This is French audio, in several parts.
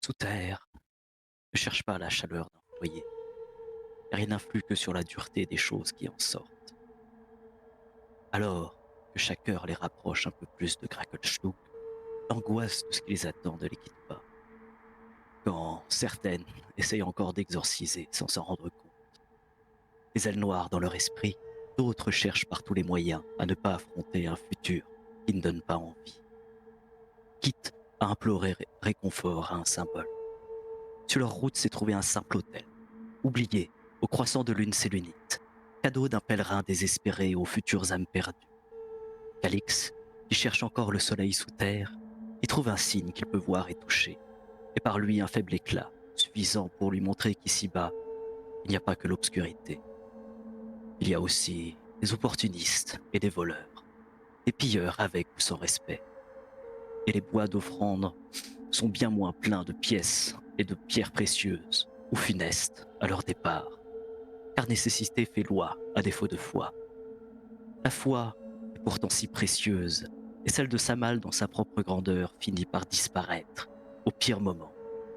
Sous terre, ne cherche pas la chaleur d'un foyer, car il n'influe que sur la dureté des choses qui en sortent. Alors que chaque heure les rapproche un peu plus de Krakelstug, l'angoisse de ce qui les attend ne les quitte pas. Quand certaines essayent encore d'exorciser sans s'en rendre compte, les ailes noires dans leur esprit, d'autres cherchent par tous les moyens à ne pas affronter un futur qui ne donne pas envie, quitte à implorer réconfort à un symbole. Sur leur route s'est trouvé un simple hôtel, oublié au croissant de lune sélénite, cadeau d'un pèlerin désespéré aux futures âmes perdues. Calix, qui cherche encore le soleil sous terre, y trouve un signe qu'il peut voir et toucher, et par lui un faible éclat, suffisant pour lui montrer qu'ici-bas, il n'y a pas que l'obscurité. Il y a aussi des opportunistes et des voleurs, des pilleurs avec ou sans respect. Et les bois d'offrande sont bien moins pleins de pièces et de pierres précieuses ou funestes à leur départ, car nécessité fait loi à défaut de foi. La foi est pourtant si précieuse, et celle de Samal dans sa propre grandeur finit par disparaître, au pire moment,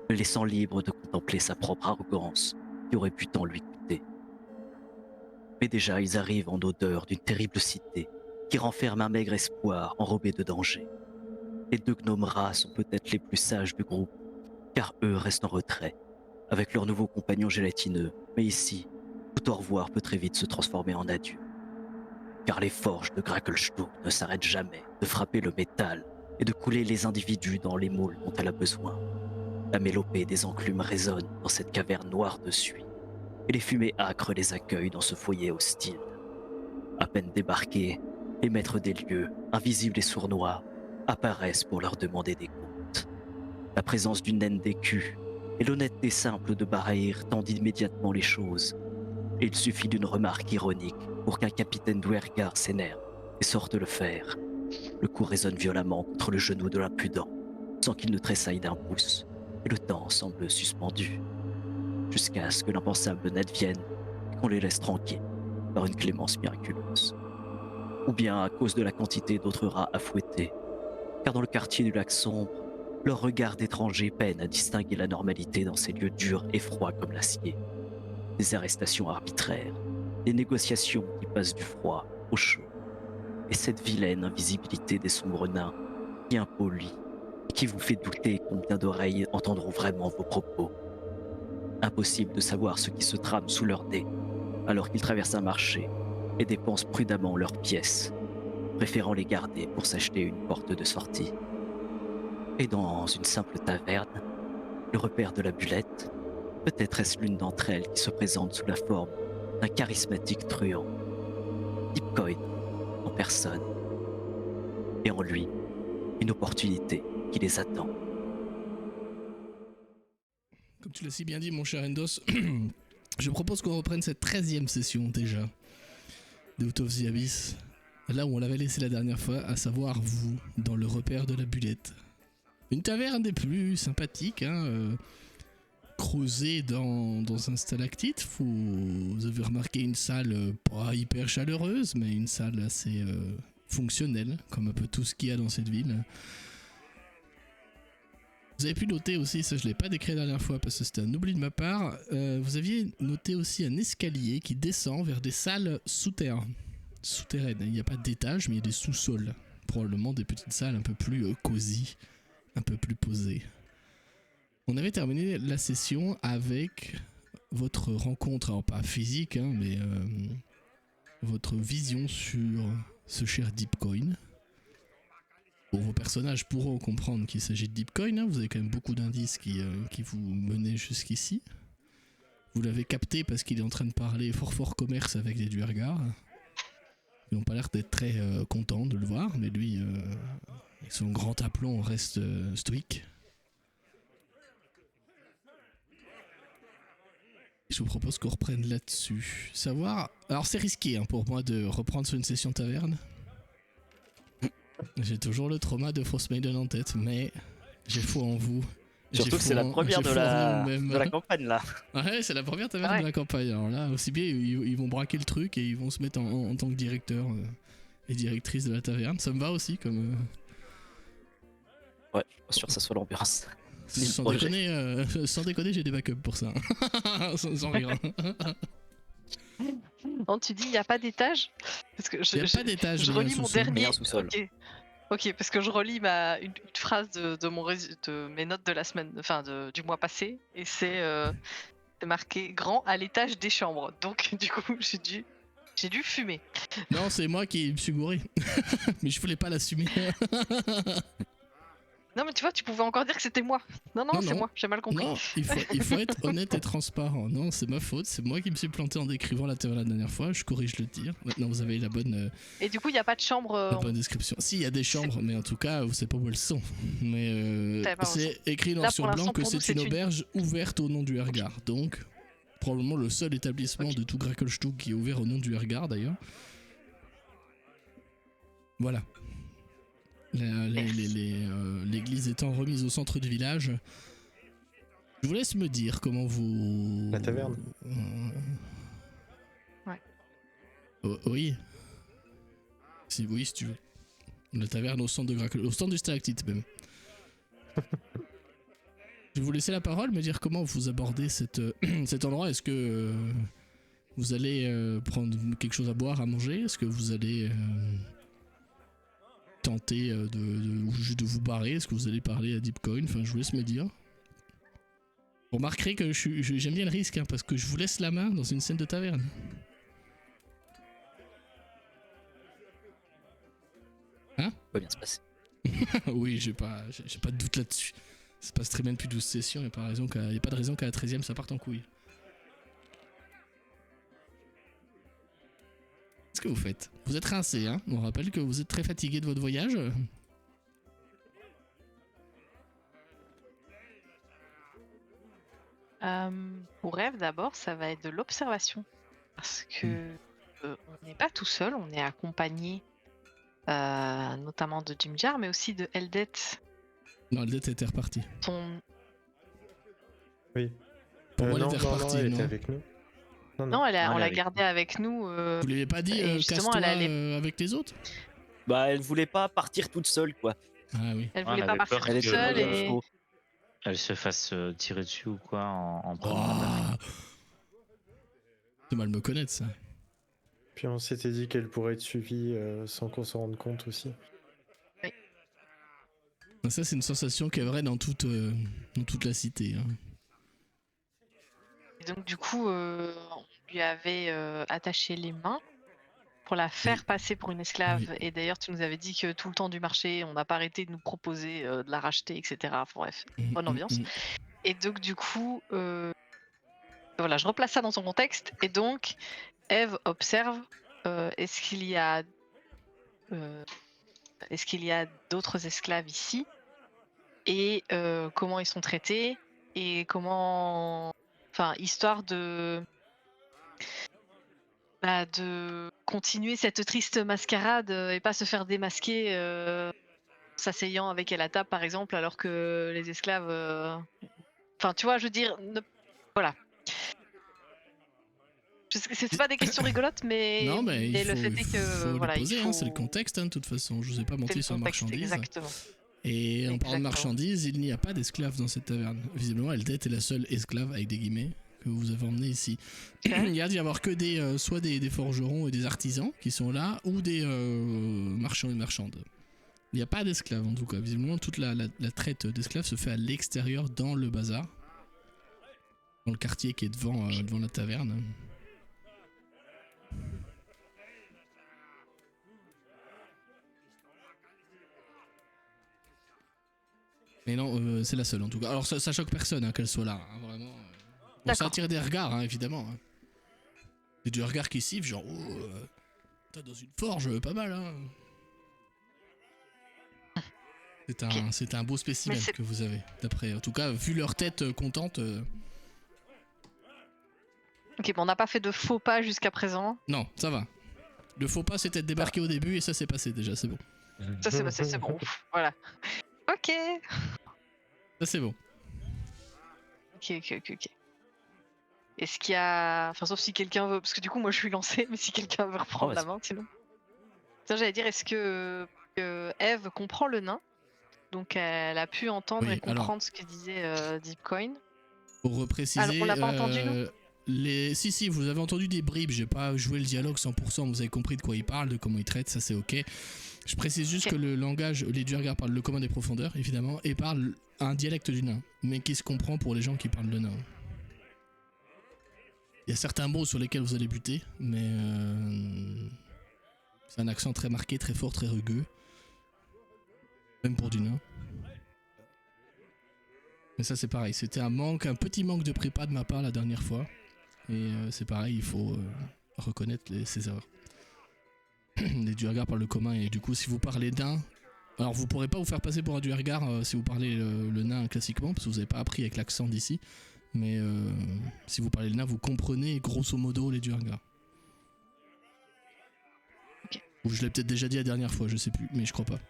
le laissant libre de contempler sa propre arrogance qui aurait pu tant lui coûter. Mais déjà ils arrivent en odeur d'une terrible cité qui renferme un maigre espoir enrobé de danger. Les deux gnomes rats sont peut-être les plus sages du groupe, car eux restent en retrait, avec leurs nouveaux compagnons gélatineux, mais ici, tout au revoir peut très vite se transformer en adieu. Car les forges de Krakelstug ne s'arrêtent jamais de frapper le métal et de couler les individus dans les moules dont elle a besoin. La mélopée des enclumes résonne dans cette caverne noire de suie, et les fumées âcres les accueillent dans ce foyer hostile. À peine débarqués, les maîtres des lieux, invisibles et sournois, apparaissent pour leur demander des comptes. La présence d'une naine d'écu et l'honnêteté simple de Barahir tendent immédiatement les choses, et il suffit d'une remarque ironique pour qu'un capitaine Dwergar s'énerve et sorte le fer. Le coup résonne violemment contre le genou de l'impudent, sans qu'il ne tressaille d'un pouce, et le temps semble suspendu, jusqu'à ce que l'impensable n'advienne et qu'on les laisse tranquilles par une clémence miraculeuse. Ou bien à cause de la quantité d'autres rats à fouetter, car dans le quartier du lac sombre, leur regard d'étrangers peine à distinguer la normalité dans ces lieux durs et froids comme l'acier. Des arrestations arbitraires, des négociations qui passent du froid au chaud, et cette vilaine invisibilité des sombres nains qui impolie et qui vous fait douter combien d'oreilles entendront vraiment vos propos. Impossible de savoir ce qui se trame sous leur nez alors qu'ils traversent un marché et dépensent prudemment leurs pièces, préférant les garder pour s'acheter une porte de sortie. Et dans une simple taverne, le repère de la Bulette, peut-être est-ce l'une d'entre elles qui se présente sous la forme d'un charismatique truand, Deepcoin en personne, et en lui, une opportunité qui les attend. Comme tu l'as si bien dit, mon cher Endos, je propose qu'on reprenne cette 13e session déjà de Out of the Abyss, là où on l'avait laissé la dernière fois, à savoir vous, dans le repère de la Bulette. Une taverne des plus sympathiques, creusée dans un stalactite. Vous avez remarqué une salle pas hyper chaleureuse, mais une salle assez fonctionnelle, comme un peu tout ce qu'il y a dans cette ville. Vous avez pu noter aussi, ça je l'ai pas décrit la dernière fois parce que c'était un oubli de ma part, vous aviez noté aussi un escalier qui descend vers des salles souterraines. Il n'y a pas d'étage mais il y a des sous-sols. Probablement des petites salles un peu plus cosy, un peu plus posées. On avait terminé la session avec votre rencontre, alors pas physique, mais votre vision sur ce cher Deepcoin. Bon, vos personnages pourront comprendre qu'il s'agit de Deepcoin, vous avez quand même beaucoup d'indices qui vous menaient jusqu'ici. Vous l'avez capté parce qu'il est en train de parler fort commerce avec des Duergar. Ils n'ont pas l'air d'être très contents de le voir, mais lui, avec son grand aplomb, reste stoïque. Je vous propose qu'on reprenne là-dessus. Savoir... Alors c'est risqué pour moi de reprendre sur une session taverne. J'ai toujours le trauma de Frost Maiden en tête, mais j'ai foi en vous. Surtout que c'est la première de la nous-mêmes. campagne là. Ouais, c'est la première taverne de la campagne. Alors là, aussi bien, ils vont braquer le truc et ils vont se mettre en tant que directeur et directrice de la taverne. Ça me va aussi comme. Ouais, je suis pas sûr que ça soit l'ambiance. Sans déconner, j'ai des backups pour ça. sans rire. Non, tu dis il n'y a pas d'étage? Parce que Il n'y a pas d'étage, je mais il y a relis un mon sous-sol. dernier. Mais un sous-sol. Ok, parce que je relis une phrase de mes notes de la semaine, enfin du mois passé, et c'est marqué grand à l'étage des chambres. Donc du coup, j'ai dû fumer. Non, c'est moi qui me suis gouré. Mais je voulais pas l'assumer. Non, mais tu vois, tu pouvais encore dire que c'était moi. Non, c'est moi, j'ai mal compris. Non, il faut être honnête et transparent. Non, c'est ma faute, c'est moi qui me suis planté en décrivant la taverne la dernière fois. Je corrige le tir. Maintenant, vous avez la bonne. Et du coup, il n'y a pas de chambre. La bonne description. Si, il y a des chambres, mais en tout cas, vous savez pas où elles sont. Mais c'est écrit noir sur blanc que c'est une auberge ouverte au nom du Hergar. Donc, probablement le seul établissement de tout Grakelstug qui est ouvert au nom du Hergar d'ailleurs. Voilà. L'église étant remise au centre du village, je vous laisse me dire comment vous... La taverne. Ouais. Oui. Oui, si tu veux. La taverne au centre au centre du stalactite même. Je vais vous laisser la parole, me dire comment vous abordez cet endroit. Est-ce que vous allez prendre quelque chose à boire, à manger? Est-ce que vous allez tenter de vous barrer? Est-ce que vous allez parler à Deepcoin? Enfin, je vous laisse me dire. Vous remarquerez que j'aime bien le risque, hein, parce que je vous laisse la main dans une scène de taverne. Hein? Ça va bien se passer. Oui, j'ai pas de doute là-dessus. Ça se passe très bien depuis 12 sessions, il n'y a pas de raison qu'à la 13ème ça parte en couille. Qu'est-ce que vous faites? Vous êtes rincé, hein? On rappelle que vous êtes très fatigué de votre voyage. Pour Rêve, d'abord, ça va être de l'observation. Parce que on n'est pas tout seul, on est accompagné notamment de Jimjar, mais aussi de Eldet. Non, Eldet était reparti. Oui. Pour moi, non, elle était repartie, elle non. était avec nous. Non, on l'a gardée avec nous. Vous lui avez pas dit casse-toi avec les autres? Bah, elle voulait pas partir toute seule, quoi. Ah oui. Elle voulait pas partir toute seule et... Elle se fasse tirer dessus ou quoi en prenant c'est mal me connaître, ça. Puis on s'était dit qu'elle pourrait être suivie sans qu'on s'en rende compte aussi. Oui. Ça, c'est une sensation qui est vraie dans toute la cité. Hein. Et donc, du coup, on lui avait attaché les mains pour la faire passer pour une esclave. Oui. Et d'ailleurs, tu nous avais dit que tout le temps du marché, on n'a pas arrêté de nous proposer de la racheter, etc. Enfin, bref, bonne ambiance. Et donc, du coup, voilà, je replace ça dans son contexte. Et donc, Eve observe est-ce qu'il y a d'autres esclaves ici et comment ils sont traités et comment, enfin, histoire de continuer cette triste mascarade et pas se faire démasquer s'asseyant avec elle à table par exemple alors que les esclaves enfin tu vois je veux dire voilà. C'est pas des questions rigolotes, mais, non, mais le fait est que voilà, poser, hein, c'est le contexte hein, de toute façon. Je vous ai pas menti sur la marchandise. Exactement. Et en parlant de marchandises, il n'y a pas d'esclaves dans cette taverne. Visiblement, Eldet est la seule esclave avec des guillemets que vous avez emmenée ici. Il y a d'y avoir que soit des forgerons et des artisans qui sont là, ou des marchands et marchandes. Il n'y a pas d'esclaves en tout cas. Visiblement, toute la traite d'esclaves se fait à l'extérieur, dans le bazar, dans le quartier qui est devant la taverne. Mais non, c'est la seule en tout cas. Alors ça choque personne hein, qu'elle soit là, hein, vraiment. Bon, ça attire des regards, hein, évidemment. Hein. C'est du regard qui siffle, genre, t'as dans une forge, pas mal. Hein. C'est un beau spécimen que vous avez, d'après. En tout cas, vu leur tête contente. Ok, bon, on n'a pas fait de faux pas jusqu'à présent. Non, ça va. Le faux pas, c'était de débarquer au début et ça s'est passé déjà, c'est bon. Ça c'est passé, c'est bon. Voilà. Ok. Ça, c'est bon. Ok. Est-ce qu'il y a. Enfin, sauf si quelqu'un veut. Parce que du coup, moi je suis lancée, mais si quelqu'un veut reprendre la vas-y. main, sinon. Tiens, j'allais dire, est-ce que Eve comprend le nain? Donc elle a pu entendre et Oui, alors, comprendre ce que disait Deepcoin. pour Ah, on repréciser, l'a pas entendu, nous? si, vous avez entendu des bribes, j'ai pas joué le dialogue 100%, vous avez compris de quoi il parle, de comment il traite, ça c'est ok. Je précise juste Ok. que le langage, les Duergar parlent le commun des profondeurs, évidemment, et parlent un dialecte du nain, mais qui se comprend pour les gens qui parlent le nain. Il y a certains mots sur lesquels vous allez buter, mais c'est un accent très marqué, très fort, très rugueux, même pour du nain. Mais ça c'est pareil, c'était un petit manque de prépa de ma part la dernière fois. Et c'est pareil, il faut reconnaître ses erreurs. Les Duergar parlent le commun et du coup si vous parlez nain, alors vous pourrez pas vous faire passer pour un Duergar si vous parlez le nain classiquement, parce que vous avez pas appris avec l'accent d'ici. Mais si vous parlez le nain, vous comprenez grosso modo les Duergar. Ok. Ou je l'ai peut-être déjà dit la dernière fois, je sais plus, mais je crois pas.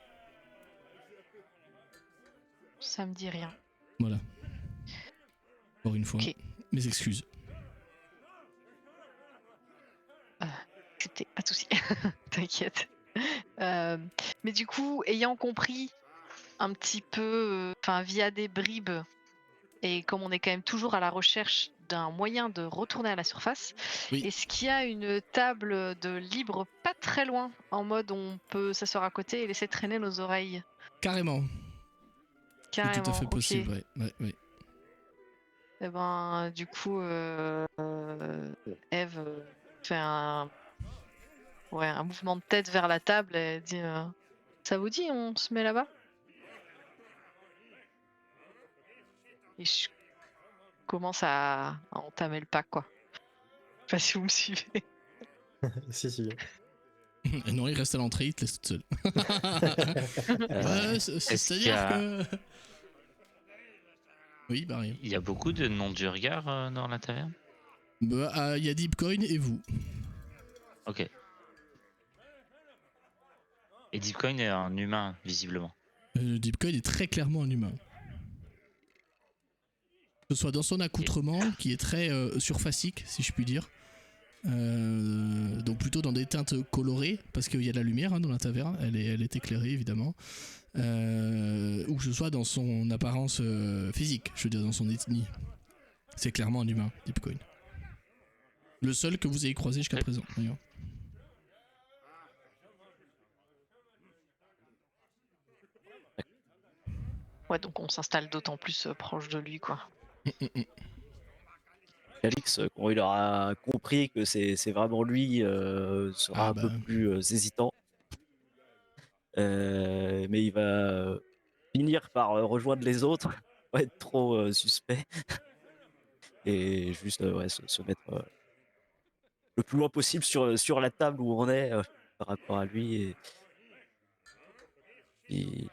Ça me dit rien. Voilà. Encore une fois, Ok. mes excuses. C'était pas de souci. T'inquiète. Mais du coup, ayant compris un petit peu, enfin via des bribes, et comme on est quand même toujours à la recherche d'un moyen de retourner à la surface, Oui. est-ce qu'il y a une table de libre pas très loin, en mode on peut s'asseoir à côté et laisser traîner nos oreilles? Carrément. C'est tout à Carrément, fait ok. possible, ouais. Et ben, du coup, Eve fait un mouvement de tête vers la table et dit ça vous dit, on se met là-bas? Et je commence à entamer le pas, quoi. Je sais pas si vous me suivez. Si. Et non, il reste à l'entrée, il te laisse toute seule. Euh, est-ce qu'il y C'est-à-dire a, que. Oui, bah rien. il y a beaucoup de noms du regard dans la taverne? Bah, y a Deepcoin et vous. Ok. Et Deepcoin est un humain, visiblement. Deepcoin est très clairement un humain. Que ce soit dans son accoutrement, qui est très surfacique, si je puis dire. Donc plutôt dans des teintes colorées, parce qu'il y a de la lumière dans la taverne, elle est éclairée évidemment. Ou que ce soit dans son apparence physique, je veux dire dans son ethnie. C'est clairement un humain, Deepcoin. Le seul que vous ayez croisé jusqu'à présent, d'ailleurs. Ouais, donc on s'installe d'autant plus proche de lui, quoi. Alix, quand il aura compris que c'est vraiment lui, sera Ah un peu bah, plus hésitant. Mais il va finir par rejoindre les autres, pas être trop suspect, et juste ouais, se mettre le plus loin possible sur la table où on est par rapport à lui. Et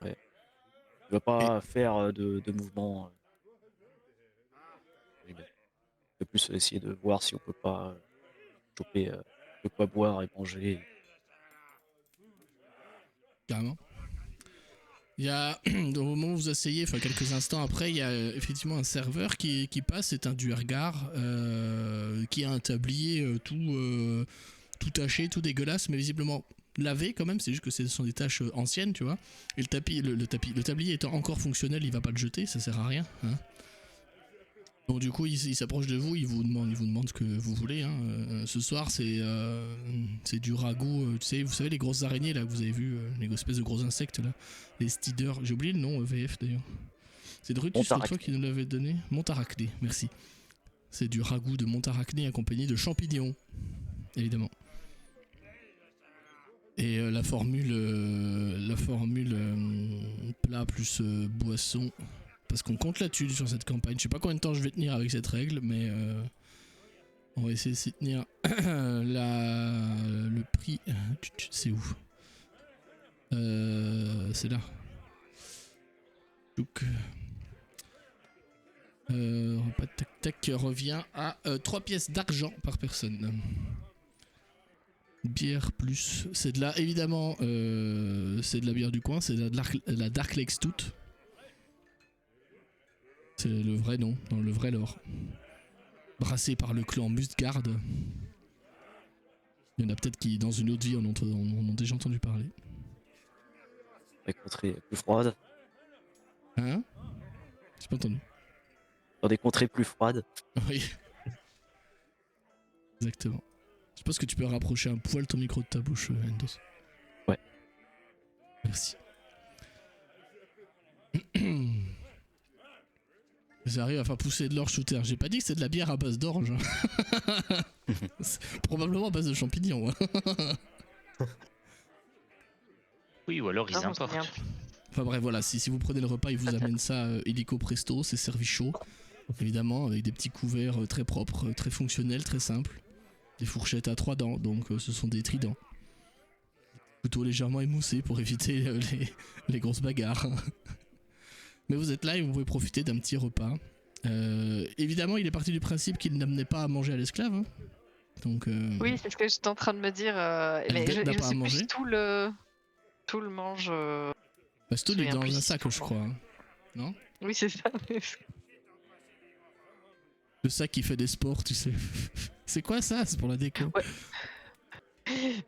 ouais, il va et pas faire de mouvement. Il va plus essayer de voir si on peut pas choper de quoi boire et manger. carrément. Il y a, au moment où vous asseyez, enfin quelques instants après, il y a effectivement un serveur qui passe, c'est un Duergar, qui a un tablier tout taché, tout dégueulasse, mais visiblement lavé quand même, c'est juste que ce sont des tâches anciennes, tu vois. Et le tablier étant encore fonctionnel, il va pas le jeter, ça sert à rien. Hein. Donc du coup, il s'approche de vous, il vous demande ce que vous voulez. Hein. Ce soir, c'est du ragoût. Tu sais, vous savez les grosses araignées là que vous avez vues, les espèces de gros insectes là, les stiders. J'ai oublié le nom VF d'ailleurs. C'est Drutus l'autre fois qui nous l'avait donné. Montarachné, merci. C'est du ragoût de montarachné accompagné de champignons, évidemment. Et la formule plat plus boisson. Parce qu'on compte là-dessus sur cette campagne. Je sais pas combien de temps je vais tenir avec cette règle, mais on va essayer de s'y tenir. Le prix. C'est où c'est là. Donc. Repas tac tac revient à 3 pièces d'argent par personne. Bière plus. C'est de la. Évidemment, c'est de la bière du coin, c'est de la Dark Lake Stout. C'est le vrai nom, dans le vrai lore. Brassé par le clan Mustgard. Il y en a peut-être qui, dans une autre vie, en ont déjà entendu parler. Dans des contrées plus froides. Hein? J'ai pas entendu. Dans des contrées plus froides. Oui. Exactement. Je pense que tu peux rapprocher un poil ton micro de ta bouche, Endos. Ouais. Merci. J'arrive à faire pousser de l'orge sous terre. J'ai pas dit que c'est de la bière à base d'orge. Probablement à base de champignons. Oui, ou alors ils Ah, bon, c'est importent. bien. Enfin bref, voilà, si vous prenez le repas, ils vous amènent ça illico presto, c'est servi chaud, évidemment, avec des petits couverts très propres, très fonctionnels, très simples. Des fourchettes à 3 dents, donc ce sont des tridents. Couteaux légèrement émoussés pour éviter les grosses bagarres. Mais vous êtes là et vous pouvez profiter d'un petit repas. Évidemment, il est parti du principe qu'il n'amenait pas à manger à l'esclave. Hein. Donc, Oui, c'est ce que j'étais en train de me dire. Mais Elle n'a je pas à sais manger. plus tout le mange. bah, Stoll est souviens dans plus un si sac, tout je le crois. Hein. Non? Oui, c'est ça. Le sac qui fait des sports, tu sais. C'est quoi ça? C'est pour la déco. Ouais.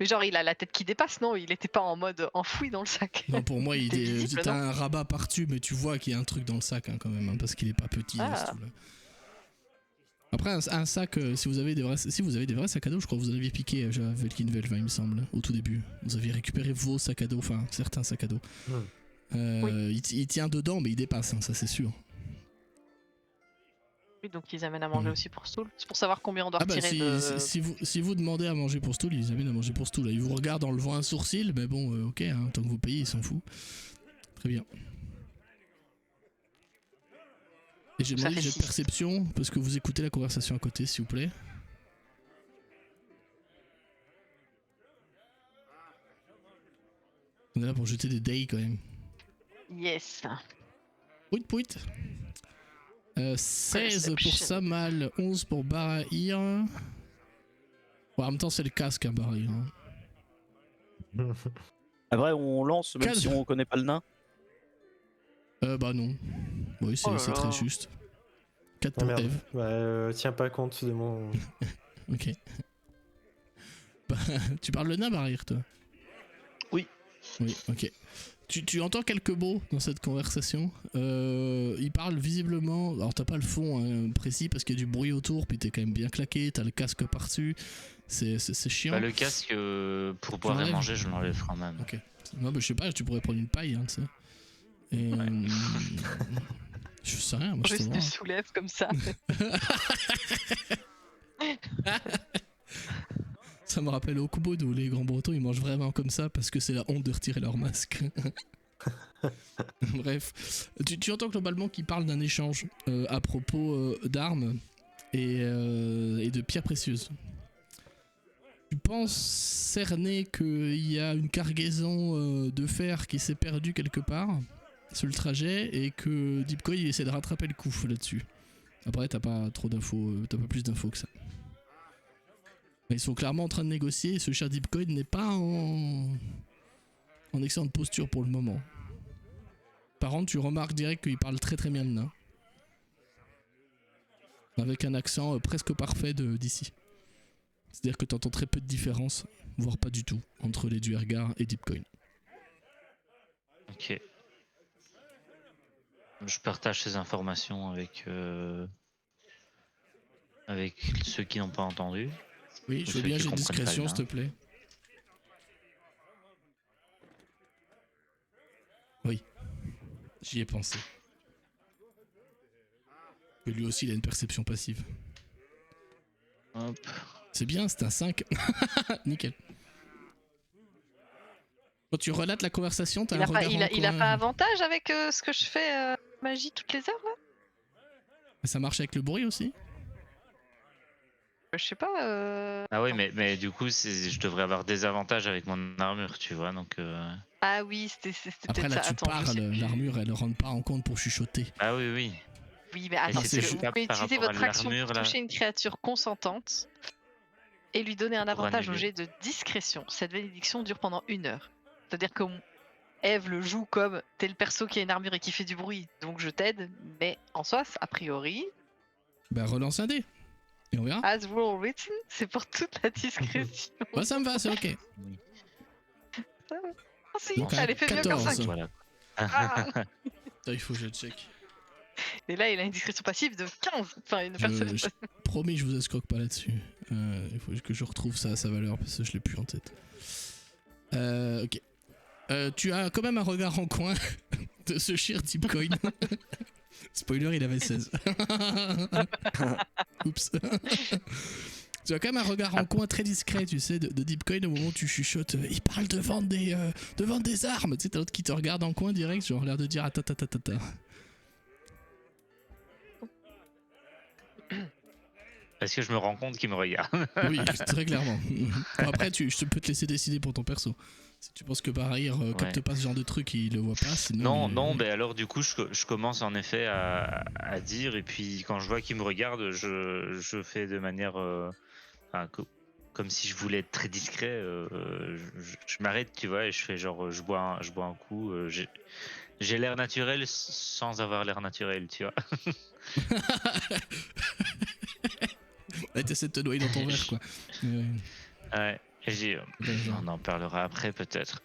Mais genre, il a la tête qui dépasse, non? Il était pas en mode enfoui dans le sac. Non, pour moi, C'était visible, t'as non un rabat par-dessus, mais tu vois qu'il y a un truc dans le sac hein, quand même, hein, parce qu'il est pas petit. Ah. Ce truc-là. Après, un sac, si vous avez des vrais sacs à dos, je crois que vous en aviez piqué à Velkin Velva, il me semble, au tout début. Vous aviez récupéré vos sacs à dos, enfin certains sacs à dos. Il tient dedans, mais il dépasse, hein, ça c'est sûr. Oui, donc ils amènent à manger aussi pour Stool. C'est pour savoir combien on doit Ah bah retirer de. si vous demandez à manger pour Stool, ils amènent à manger pour Stool. Ils vous regardent en levant un sourcil, mais bon, ok, hein, tant que vous payez, ils s'en foutent. Très bien. Et j'ai Ça demandé fait jet de 6. perception, parce que vous écoutez la conversation à côté, s'il vous plaît. On est là pour jeter des dés quand même. Yes. Pouit pouit. 16 pour Perception. Samal, 11 pour Barahir. Bon, en même temps, c'est le casque, hein, Barahir. Hein. Après, on lance même Calme. si on connaît pas le nain. Bah non. Oui, c'est Oh là c'est là. très juste. 4 Ah pour merde. Eve. Bah, tiens pas compte de mon. Ok. Bah, tu parles le nain, Barahir, toi? Oui. Oui, ok. Tu entends quelques mots dans cette conversation. Il parle visiblement. Alors, t'as pas le fond hein, précis parce qu'il y a du bruit autour, puis t'es quand même bien claqué. T'as le casque par-dessus. C'est chiant. Bah, le casque, pour boire et l'enlèves manger, je l'enlève quand même. Ok. Non, mais je sais pas, tu pourrais prendre une paille, hein, tu sais. Et. Je sais rien, moi je te Juste vois. tu soulèves comme ça. Ça me rappelle Okubo où les grands bretons ils mangent vraiment comme ça parce que c'est la honte de retirer leur masque. Bref, tu entends globalement qu'ils parlent d'un échange à propos d'armes et de pierres précieuses. Tu penses cerner qu'il y a une cargaison de fer qui s'est perdue quelque part sur le trajet et que Deepcoin il essaie de rattraper le coup là-dessus. Après t'as pas trop d'infos, t'as pas plus d'infos que ça. Mais ils sont clairement en train de négocier et ce cher Deepcoin n'est pas en excellente posture pour le moment. Par contre tu remarques direct qu'il parle très très bien le nain. Avec un accent presque parfait d'ici. C'est-à-dire que tu entends très peu de différence, voire pas du tout, entre les Duergar et Deepcoin. Ok. Je partage ces informations avec ceux qui n'ont pas entendu. Oui, Ou je veux ceux bien qui j'ai une comprennent pas discrétion le s'il te plaît. Oui, j'y ai pensé. Que lui aussi il a une perception passive. Hop. C'est bien, c'est un 5. Nickel. Quand tu relates la conversation, t'as un regard Il a en pas coin. avantage avec ce que je fais magie toutes les heures là? Ça marche avec le bruit aussi? Je sais pas. Ah oui, Non. mais du coup, je devrais avoir des avantages avec mon armure, tu vois, donc... Ah oui, c'était Après peut-être là ça. tu Attends, je sais parles, plus. l'armure elle ne rentre pas en compte pour chuchoter. Ah oui, oui. Oui, mais attends, c'est c'est que juste vous pouvez par utiliser rapport à votre action l'armure, pour là. toucher une créature consentante. et lui donner un Pour avantage au annuler. jet de discrétion. Cette bénédiction dure pendant 1 heure. C'est-à-dire que Eve le joue comme t'es le perso qui a une armure et qui fait du bruit, donc je t'aide, mais en soi, a priori, Bah relance un dé. Et on verra. as rule written, c'est pour toute la discrétion. Bah ça me va, c'est ok. Oui. Ah si, Donc, elle est fait mieux qu'un 14. 5. Voilà. Ah. Attends, il faut que je check. Et là, il a une discrétion passive de 15. Enfin, une personne. Je promis, je vous escroque pas là-dessus. Il faut que je retrouve sa valeur parce que je l'ai plus en tête. Ok. Tu as quand même un regard en coin de ce cher Deepcoin. Spoiler, il avait 16. Oups. Tu as quand même un regard en coin très discret, tu sais, de Deepcoin au moment où tu chuchotes. Il parle de vendre des armes. Tu sais, t'as l'autre qui te regarde en coin direct, genre l'air de dire attends. Parce que je me rends compte qu'il me regarde. Oui, très clairement. Bon, après, je peux te laisser décider pour ton perso. Si tu penses que par ailleurs, capte pas ce genre de truc, il le voit pas, sinon... Non, ben alors du coup, je commence en effet à dire, et puis quand je vois qu'il me regarde, je fais de manière... comme si je voulais être très discret, je m'arrête, tu vois, et je fais genre, je bois un coup, j'ai l'air naturel sans avoir l'air naturel, tu vois. Ouais, t'essaies de te noyer dans ton verre, quoi. Ouais, et Genre. on en parlera après peut-être.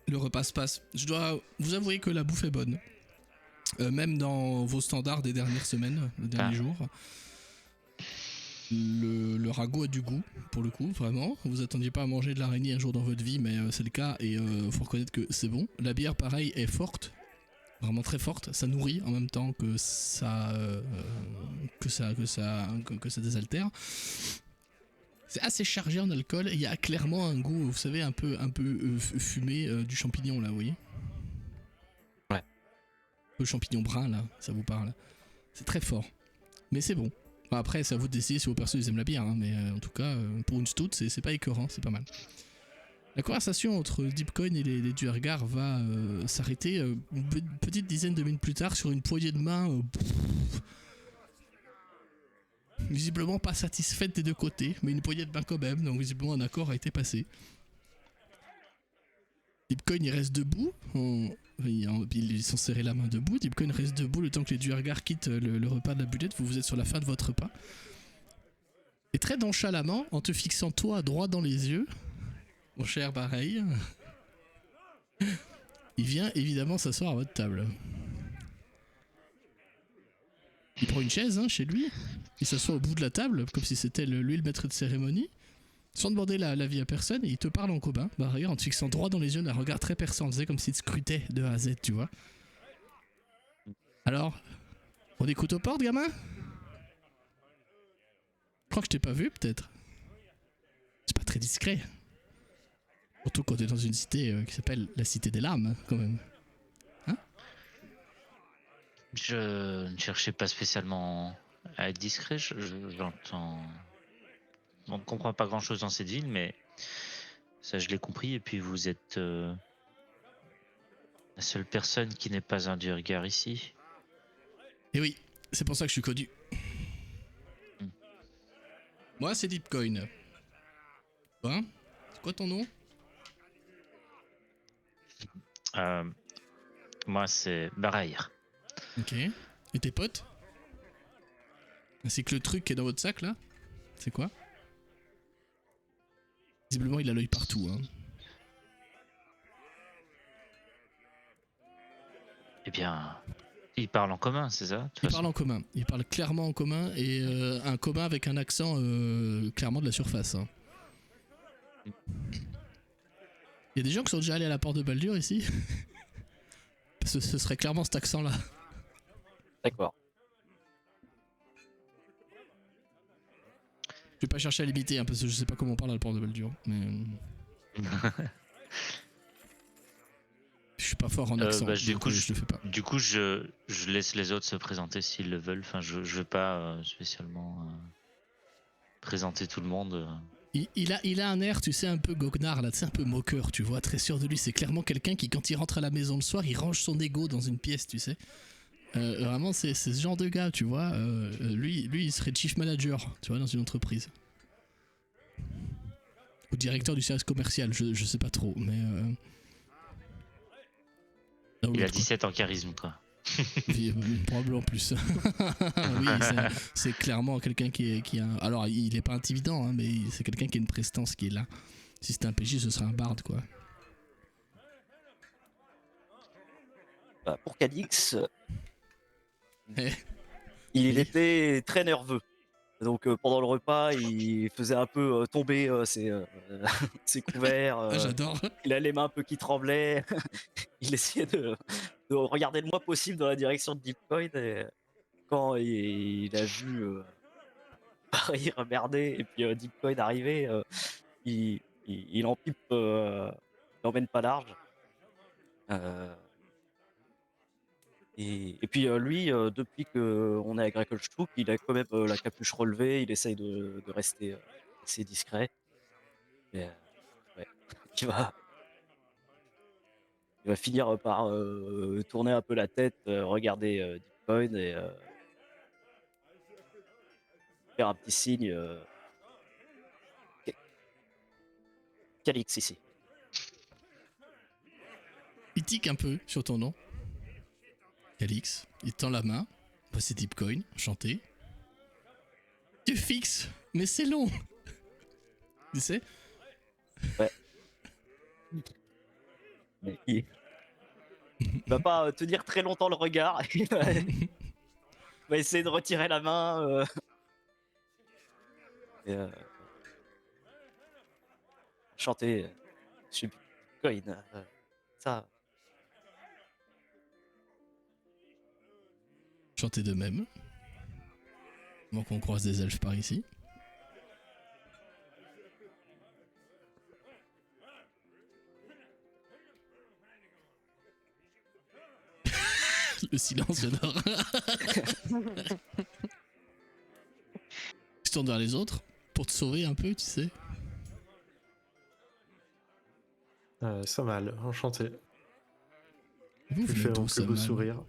Le repas se passe. Je dois vous avouer que la bouffe est bonne. Même dans vos standards des dernières semaines, des derniers jours. Le ragoût a du goût, pour le coup, vraiment. Vous attendiez pas à manger de l'araignée un jour dans votre vie, mais c'est le cas et faut reconnaître que c'est bon. La bière, pareil, est forte. Vraiment très forte. Ça nourrit en même temps que ça désaltère. C'est assez chargé en alcool. Il y a clairement un goût, vous savez, un peu fumé du champignon, là, vous voyez? Ouais. Le champignon brun, là, ça vous parle. C'est très fort. Mais c'est bon. Enfin, après, c'est à vous de décider si vos persos ils aiment la bière, hein, mais en tout cas, pour une stout, c'est pas écœurant, c'est pas mal. La conversation entre Deepcoin et les Duergar va s'arrêter une petite dizaine de minutes plus tard sur une poignée de main visiblement pas satisfaite des deux côtés, mais une poignée de main quand même, donc visiblement un accord a été passé. Deepcoin il reste debout, ils sont serrés la main debout, Deepcoin reste debout le temps que les Duergar quittent le repas de la bullette, vous êtes sur la fin de votre repas. Et très nonchalamment, en te fixant toi droit dans les yeux, mon cher pareil, il vient évidemment s'asseoir à votre table. Il prend une chaise chez lui, il s'assoit au bout de la table, comme si c'était lui le maître de cérémonie, sans demander l'avis à personne, et il te parle en commun, en te fixant droit dans les yeux d'un regard très perçant, comme s'il te scrutait de A à Z, tu vois. Alors, on écoute aux portes, gamin? Je crois que je t'ai pas vu, peut-être. C'est pas très discret. Surtout quand t'es dans une cité qui s'appelle la Cité des Larmes, quand même. Hein? Je ne cherchais pas spécialement à être discret, j'entends... On ne comprend pas grand-chose dans cette ville, mais ça je l'ai compris, et puis vous êtes la seule personne qui n'est pas un Duergar ici. Et oui, c'est pour ça que je suis connu. Moi, c'est Deepcoin. Toi, c'est quoi ton nom? Moi c'est Barahir. Ok. Et tes potes? Ainsi que le truc qui est dans votre sac là? C'est quoi? Visiblement, il a l'œil partout. Hein. Eh bien, ils parlent en commun, c'est ça? Il parle en commun. Il parle clairement en commun et un commun avec un accent clairement de la surface. Hein. Il y a des gens qui sont déjà allés à la porte de Baldur ici. Parce que ce serait clairement cet accent-là. D'accord. Je vais pas chercher à l'imiter, hein, parce que je sais pas comment on parle à la porte de Baldur. Mais... je suis pas fort en accent, donc je le fais pas. Du coup, je laisse les autres se présenter s'ils le veulent. Enfin, je veux pas spécialement présenter tout le monde. Il a un air, tu sais, un peu goguenard, là, tu sais, un peu moqueur, tu vois, très sûr de lui. C'est clairement quelqu'un qui, quand il rentre à la maison le soir, il range son ego dans une pièce, tu sais. Vraiment, c'est ce genre de gars, tu vois. Lui, il serait chief manager, tu vois, dans une entreprise. Ou directeur du service commercial, je sais pas trop, mais. Il a 17 en charisme, quoi. Puis, probablement plus. Oui, c'est clairement quelqu'un qui a. Alors, il est pas intimidant, hein, mais c'est quelqu'un qui a une prestance qui est là. Si c'était un PJ, ce serait un barde, quoi. Bah, pour Cadix, Eh, il oui. était très nerveux. Donc pendant le repas, il faisait un peu tomber ses couverts. Ah, j'adore. Il a les mains un peu qui tremblaient. Il essayait de regarder le moins possible dans la direction de Deepcoin. Et quand il a vu Paris remerder et puis Deepcoin arriver, il en pipe, il emmène pas large. Euh, et puis lui, depuis qu'on est à Grackelstück, il a quand même la capuche relevée, il essaye de rester assez discret. Et, ouais. Il va finir par tourner un peu la tête, regarder Deepcoin et faire un petit signe. Calix ici. Il tique un peu sur ton nom. Calix, il tend la main. Bah, c'est Deepcoin, enchanté. Tu fixes, mais c'est long. Tu sais. Mais il va pas tenir très longtemps le regard. Va essayer de retirer la main. Et, chanter sur Bitcoin. Ça. Chanter de même. Avant qu'on croise des elfes par ici. Le silence, j'adore. Il se tourne vers les autres pour te sauver un peu, tu sais. Samal, enchanté. Vous Je lui venez fais mon d'où, plus beau Samal? sourire.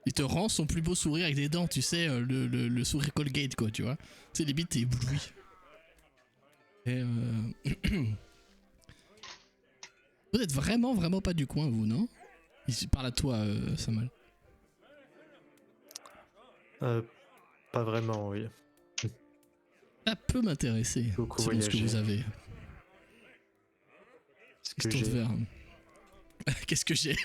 Il te rend son plus beau sourire avec des dents, tu sais, le sourire Colgate, quoi, tu vois. C'est limite, t'es ébloui. Et vous êtes vraiment pas du coin, vous, non? Il parle à toi, Samal. Pas vraiment, oui. Ça peut m'intéresser, Beaucoup selon ce que voyagé. vous avez. Ce Il que se tourne j'ai. vers. Qu'est-ce que j'ai?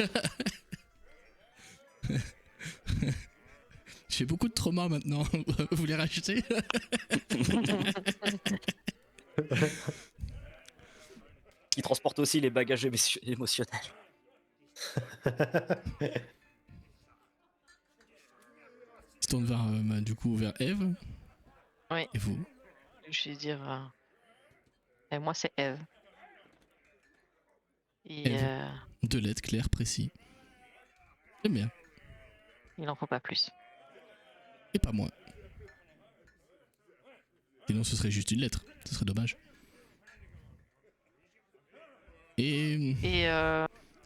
J'ai beaucoup de traumas maintenant. Vous les rachetez? Qui transporte aussi les bagages émotionnels. Il se tourne vers, du coup, vers Eve. Oui. Et vous? Je vais dire. Et moi, c'est Eve. Et Eve. Deux lettres, claires, précis. J'aime bien. il n'en faut pas plus. Et pas moins. Sinon, ce serait juste une lettre. Ce serait dommage. Et. Et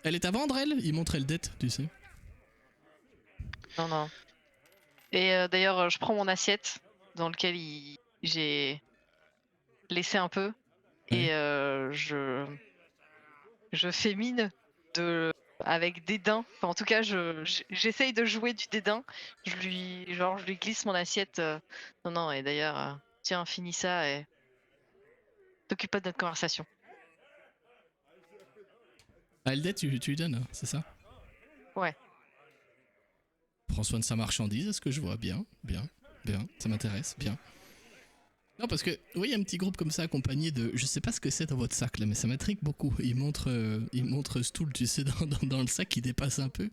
Elle est à vendre, elle? Il montrait le dette, tu sais. non, non. Et d'ailleurs, je prends mon assiette dans laquelle j'ai laissé un peu. Ouais. Et je fais mine de. Avec dédain. Enfin, en tout cas, j'essaye de jouer du dédain. Je lui glisse mon assiette. Non, non, et d'ailleurs, tiens, finis ça et t'occupe pas de notre conversation. Ah, le dette, tu lui donnes, hein, c'est ça? Ouais. Prends soin de sa marchandise, est-ce que je vois? Bien, bien, bien. Ça m'intéresse, bien. Non, parce que, oui, il y a un petit groupe comme ça accompagné de. Je sais pas ce que c'est dans votre sac là, mais ça m'intrigue beaucoup. Il montre Stool, tu sais, dans le sac qui dépasse un peu.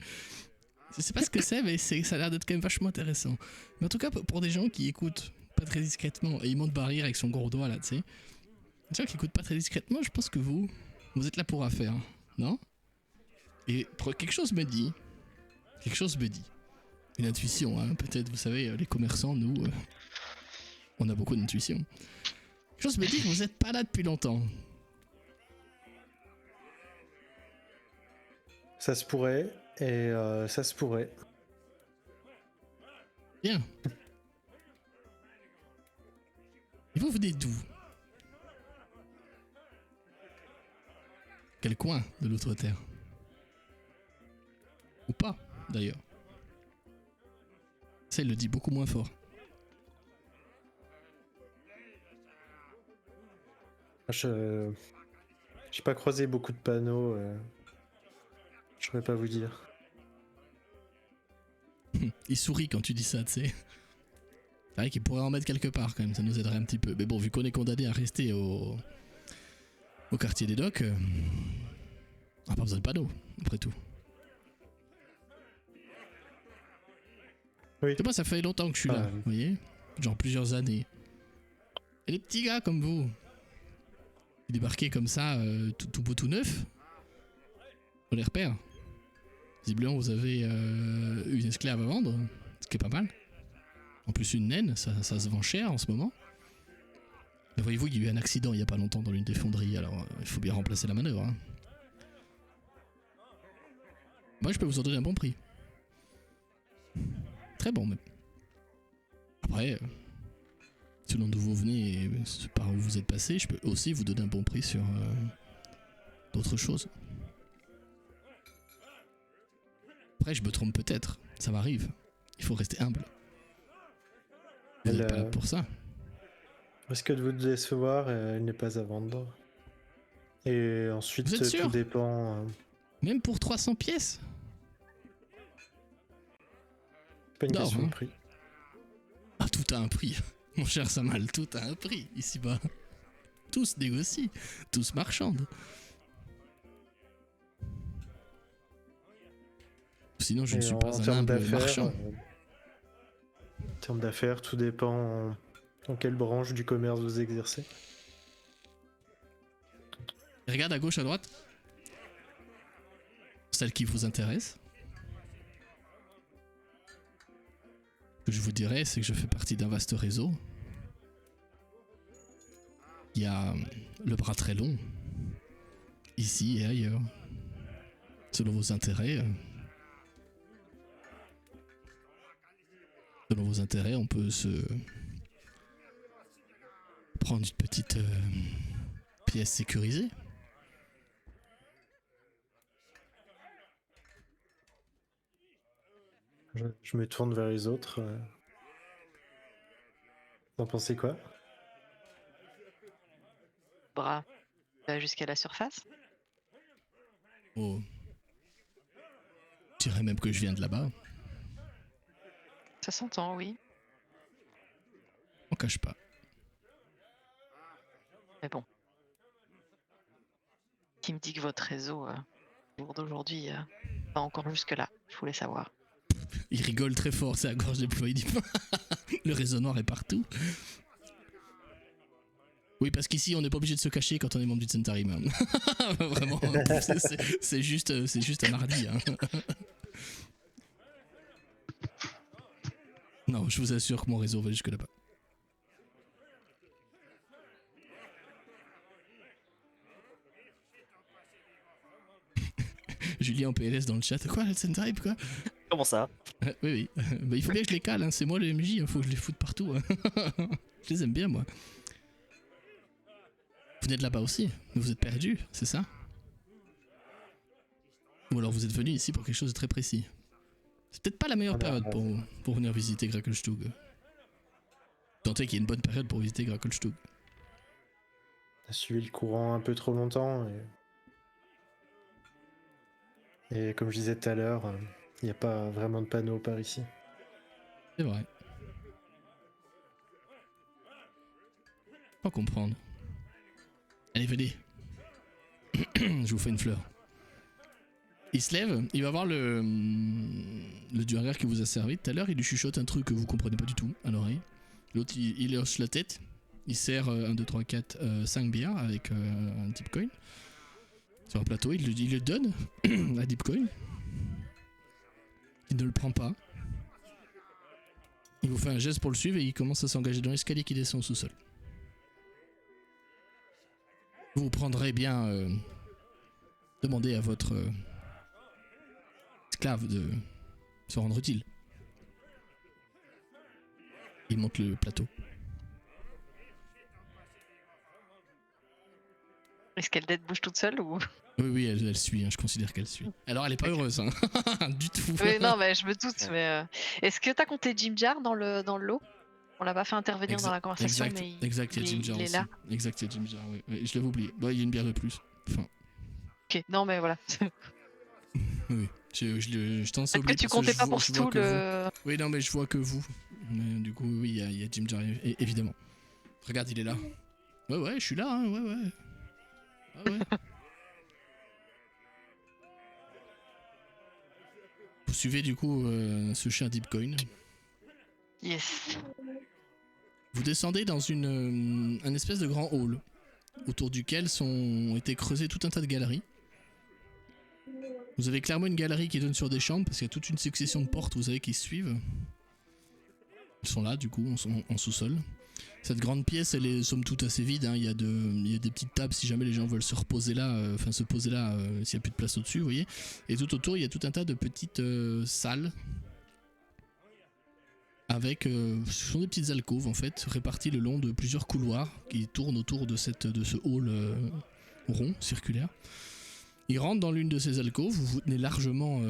Je sais pas ce que c'est, mais ça a l'air d'être quand même vachement intéressant. Mais en tout cas, pour des gens qui écoutent pas très discrètement, et il monte barrière avec son gros doigt là, tu sais. Des gens qui écoutent pas très discrètement, je pense que vous êtes là pour affaire, non? Et quelque chose me dit. Quelque chose me dit. Une intuition, hein, peut-être, vous savez, les commerçants, nous. On a beaucoup d'intuition. Quelque chose me dit que vous êtes pas là depuis longtemps. Ça se pourrait, et ça se pourrait. Bien. Et vous venez d'où? Quel coin de l'autre terre? Ou pas, d'ailleurs. Ça, il le dit beaucoup moins fort. Je j'ai pas croisé beaucoup de panneaux. Je saurais pas vous dire. Il sourit quand tu dis ça, tu sais. C'est vrai qu'il pourrait en mettre quelque part quand même, ça nous aiderait un petit peu. Mais bon, vu qu'on est condamné à rester au quartier des docks, on n'a pas besoin de panneaux, après tout. Oui. C'est moi, ça fait longtemps que je suis là, vous voyez? Genre plusieurs années. Et les petits gars comme vous, qui débarquez comme ça, tout beau, tout neuf, on les repère. Visiblement, vous avez une esclave à vendre, ce qui est pas mal. En plus, une naine, ça se vend cher en ce moment. Mais voyez-vous, il y a eu un accident il y a pas longtemps dans l'une des fonderies, alors il faut bien remplacer la manœuvre. Hein. Moi, je peux vous en donner un bon prix. Très bon, même. Après, selon d'où vous venez et par où vous êtes passé, je peux aussi vous donner un bon prix sur d'autres choses. Après, je me trompe peut-être, ça m'arrive. Il faut rester humble. Vous n'êtes pas là pour ça. Risque de vous décevoir, elle n'est pas à vendre. Et ensuite, Vous êtes sûr? tout dépend. Même pour 300 pièces? C'est pas une d'or, question hein. de prix. Ah, tout a un prix. Mon cher Samal, tout a un prix ici-bas. Tout se négocie, tout se marchande. Sinon, je ne suis pas un humble marchand. En termes d'affaires, tout dépend en quelle branche du commerce vous exercez. Regarde à gauche, à droite. Celle qui vous intéresse. Ce que je vous dirais, c'est que je fais partie d'un vaste réseau. Il y a le bras très long, ici et ailleurs. Selon vos intérêts. Selon vos intérêts, on peut se prendre une petite pièce sécurisée. Je me tourne vers les autres. Vous en pensez quoi? Bras jusqu'à la surface. Oh. Je dirais même que je viens de là-bas. Ça s'entend, oui. On cache pas. Mais bon. Qui me dit que votre réseau, au jour d'aujourd'hui, va encore jusque-là. Je voulais savoir. Il rigole très fort, c'est la gorge déployée. Le réseau noir est partout. Oui, parce qu'ici, on n'est pas obligé de se cacher quand on est membre du Centarim. Hein. Vraiment, c'est juste un mardi. Hein. Non, je vous assure que mon réseau va jusque là-bas. Julien en PLS dans le chat. Quoi, le Centarim, quoi? Comment ça? Oui. Bah, il faut bien que je les cale, hein. C'est moi le MJ, il faut que je les foute partout. Hein. Je les aime bien, moi. Vous venez de là-bas aussi, mais vous êtes perdu, c'est ça? Ou alors vous êtes venu ici pour quelque chose de très précis. C'est peut-être pas la meilleure période pour venir visiter Grakelstug. Tentez qu'il y ait une bonne période pour visiter Grakelstug. On a suivi le courant un peu trop longtemps. Et comme je disais tout à l'heure, il n'y a pas vraiment de panneaux par ici. C'est vrai. Pas comprendre. Allez, venez. Je vous fais une fleur. Il se lève, il va voir le duergar qui vous a servi tout à l'heure, il lui chuchote un truc que vous comprenez pas du tout à l'oreille. L'autre il hoche la tête, il sert 1, 2, 3, 4, 5 bières avec un Deepcoin. Sur un plateau, il le donne à Deepcoin. Il ne le prend pas. Il vous fait un geste pour le suivre et il commence à s'engager dans l'escalier qui descend au sous-sol. Vous prendrez bien... demandez à votre esclave de se rendre utile. Il monte le plateau. Est-ce qu'elle bouge toute seule ou... Oui, elle suit, hein, je considère qu'elle suit. Alors, elle est pas heureuse, hein. Du tout. Oui, non, mais je me doute. Mais est-ce que t'as compté Jim Jar dans le lot? On l'a pas fait intervenir dans la conversation, mais Exact, il y a Jim Jar il est aussi. là. Exact, il y a Jim Jar, oui, je l'avais oublié. Bah, il y a une bière de plus. Enfin, Ok, non, mais voilà. oui, je t'en Peut-être oublie que tu parce comptais je pas vois- pour je vois Stu que vous. le. Oui, non, mais je vois que vous. Mais, du coup, oui, il y a Jim Jar, évidemment. Regarde, il est là. Ouais, je suis là, hein, ouais. Ah ouais. Vous suivez du coup ce cher Deepcoin. Yes. Vous descendez dans un espèce de grand hall autour duquel ont été creusées tout un tas de galeries. Vous avez clairement une galerie qui donne sur des chambres parce qu'il y a toute une succession de portes, vous savez, qui se suivent. Elles sont là, du coup, en sous-sol. Cette grande pièce, elle est somme toute assez vide. Hein. Il y a des petites tables si jamais les gens veulent se reposer là, s'il n'y a plus de place au-dessus, vous voyez. Et tout autour, il y a tout un tas de petites salles. Avec, ce sont des petites alcôves en fait, réparties le long de plusieurs couloirs qui tournent autour de ce hall rond, circulaire. Il rentre dans l'une de ces alcôves, vous vous tenez largement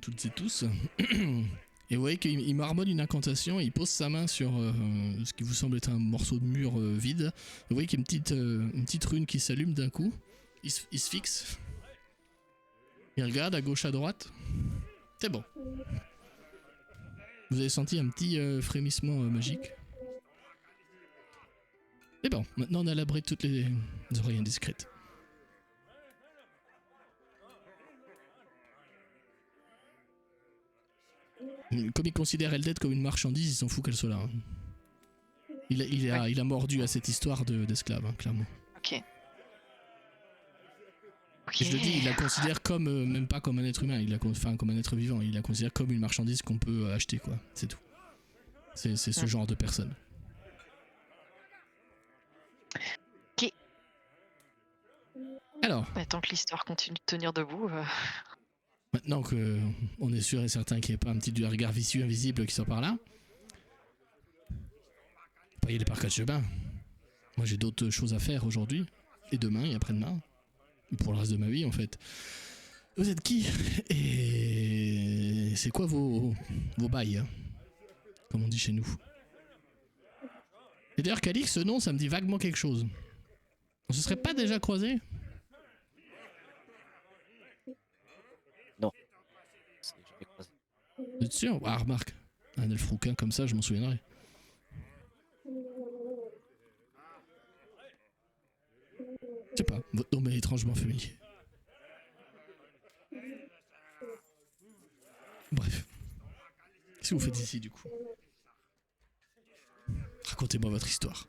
toutes et tous, et vous voyez qu'il marmonne une incantation, et il pose sa main sur ce qui vous semble être un morceau de mur vide. Vous voyez qu'il y a une petite rune qui s'allume d'un coup, il se fixe, il regarde à gauche à droite, c'est bon. Vous avez senti un petit frémissement magique. Et bon, maintenant on a l'abri de toutes les oreilles indiscrètes. Comme il considère Eldred comme une marchandise, il s'en fout qu'elle soit là. Hein. Il a mordu à cette histoire d'esclave, hein, clairement. Ok. Et je le dis, il la considère comme, même pas comme un être humain, comme un être vivant, il la considère comme une marchandise qu'on peut acheter, quoi. C'est tout. C'est ce genre de personne. Ok. Alors. Bah, tant que l'histoire continue de tenir debout. Maintenant qu'on est sûr et certain qu'il n'y ait pas un petit regard vicieux invisible qui sort par là. Payez les parcs de bain. Moi j'ai d'autres choses à faire aujourd'hui. Et demain et après-demain. Pour le reste de ma vie en fait. Vous êtes qui? Et c'est quoi vos bails hein, comme on dit chez nous. Et d'ailleurs Calix, ce nom ça me dit vaguement quelque chose. On se serait pas déjà croisés? Jamais croisé. Vous êtes sûr? Ah remarque. Un elfe rouquin comme ça je m'en souviendrai. Je sais pas, votre nom est étrangement familier. Bref. Qu'est-ce que vous faites ici du coup? Racontez-moi votre histoire.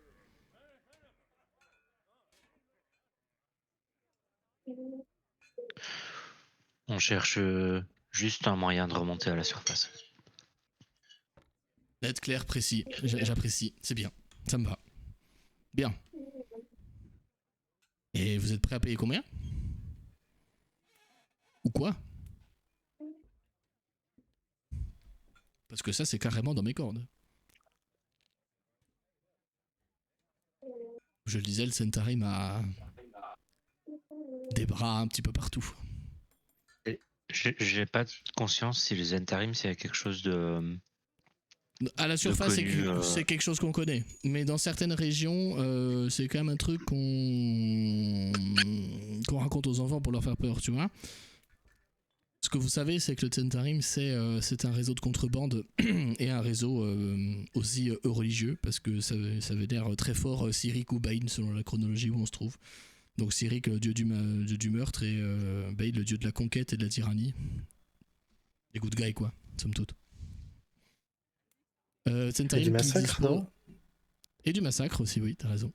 On cherche juste un moyen de remonter à la surface. Net, clair, précis. J'apprécie. C'est bien. Ça me va. Bien. Et vous êtes prêt à payer combien? Ou quoi? Parce que ça, c'est carrément dans mes cordes. Je le disais, le Centarim a des bras un petit peu partout. J'ai pas conscience si les intérims c'est quelque chose de. À la surface, connu, c'est quelque chose qu'on connaît. Mais dans certaines régions, c'est quand même un truc qu'on raconte aux enfants pour leur faire peur, tu vois. Ce que vous savez, c'est que le Centarim, c'est un réseau de contrebande et un réseau aussi religieux, parce que ça veut dire très fort Cyric ou Bane, selon la chronologie où on se trouve. Donc Cyric, le dieu du meurtre, et Bane, le dieu de la conquête et de la tyrannie. Des good guys, quoi, somme toute. Et du massacre, non? Et du massacre aussi, oui, t'as raison.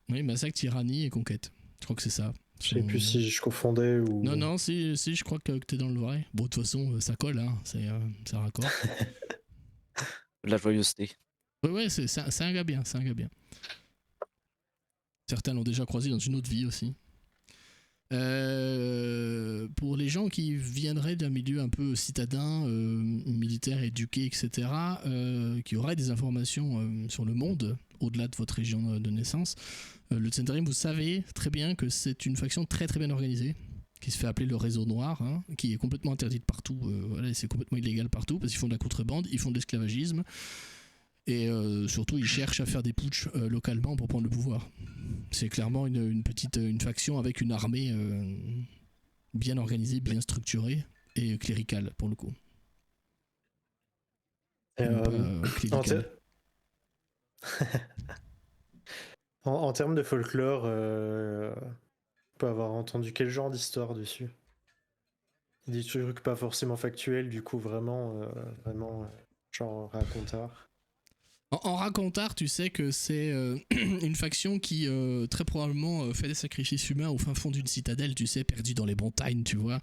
Oui, massacre, tyrannie et conquête. Je crois que c'est ça. Je sais plus si je confondais ou... Non, si, je crois que t'es dans le vrai. Bon, de toute façon, ça colle, hein. C'est raccord. De la joyeuseté. Ouais, c'est un gars bien, Certains l'ont déjà croisé dans une autre vie aussi. Pour les gens qui viendraient d'un milieu un peu citadin, militaire, éduqué, etc., qui auraient des informations sur le monde, au-delà de votre région de naissance, le Tsendarim, vous savez très bien que c'est une faction très très bien organisée, qui se fait appeler le réseau noir, hein, qui est complètement interdite partout, voilà, c'est complètement illégal partout, parce qu'ils font de la contrebande, ils font de l'esclavagisme, et surtout ils cherchent à faire des putschs localement pour prendre le pouvoir. C'est clairement une faction avec une armée bien organisée, bien structurée et cléricale pour le coup. Et, Non pas en, cléricale. en termes de folklore, on peut avoir entendu quel genre d'histoire dessus? Des trucs pas forcément factuels, du coup, vraiment, genre racontard. En racontard, tu sais que c'est une faction qui très probablement fait des sacrifices humains au fin fond d'une citadelle, tu sais, perdue dans les montagnes, tu vois.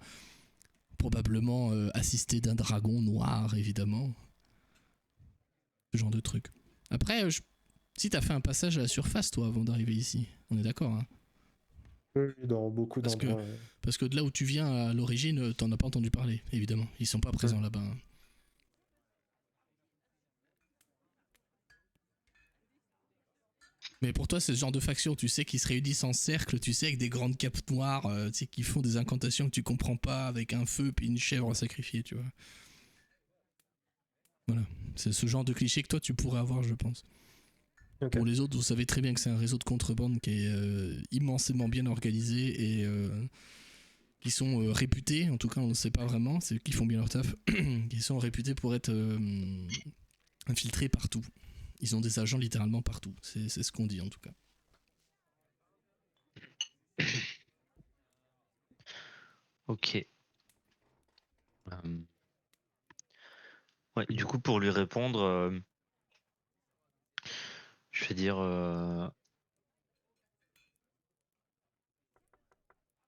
Probablement assisté d'un dragon noir, évidemment. Ce genre de truc. Après, si t'as fait un passage à la surface, toi, avant d'arriver ici, on est d'accord, hein. Oui, dans beaucoup Parce que, d'endroits. parce que de là où tu viens à l'origine, t'en as pas entendu parler, évidemment. Ils sont pas présents là-bas, hein. Mais pour toi, c'est ce genre de faction, tu sais, qui se réunissent en cercle, tu sais, avec des grandes capes noires, tu sais, qui font des incantations que tu comprends pas, avec un feu puis une chèvre à sacrifier, tu vois. Voilà. C'est ce genre de cliché que toi, tu pourrais avoir, je pense. Ok. Pour les autres, vous savez très bien que c'est un réseau de contrebande qui est immensément bien organisé et qui sont réputés, en tout cas on ne sait pas vraiment, c'est eux qui font bien leur taf, qui sont réputés pour être infiltrés partout. Ils ont des agents littéralement partout, c'est ce qu'on dit en tout cas. Ok. Ouais, du coup, pour lui répondre, je vais dire,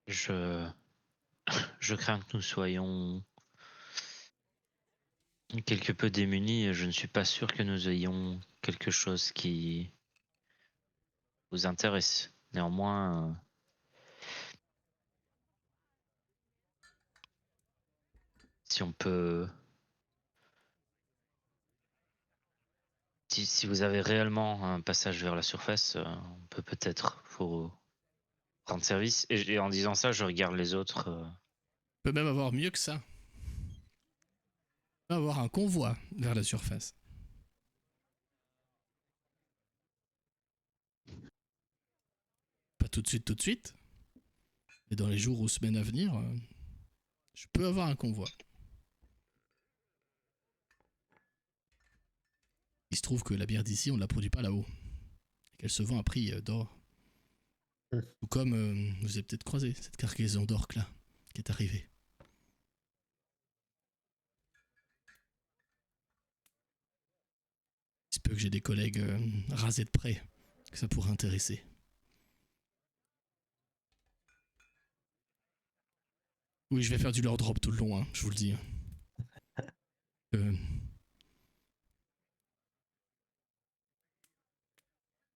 je, je crains que nous soyons quelque peu démunis et je ne suis pas sûr que nous ayons quelque chose qui vous intéresse. Néanmoins, si on peut, si vous avez réellement un passage vers la surface, on peut peut-être vous rendre service. Et en disant ça, je regarde les autres. On peut même avoir mieux que ça. On peut avoir un convoi vers la surface. Pas tout de suite, mais dans les jours ou semaines à venir, je peux avoir un convoi. Il se trouve que la bière d'ici, on ne la produit pas là-haut. Et qu'elle se vend à prix d'or. Tout comme vous avez peut-être croisé cette cargaison d'orques là, qui est arrivée. Il se peut que j'ai des collègues rasés de près, que ça pourrait intéresser. Oui, je vais faire du lore drop tout le long, hein, je vous le dis.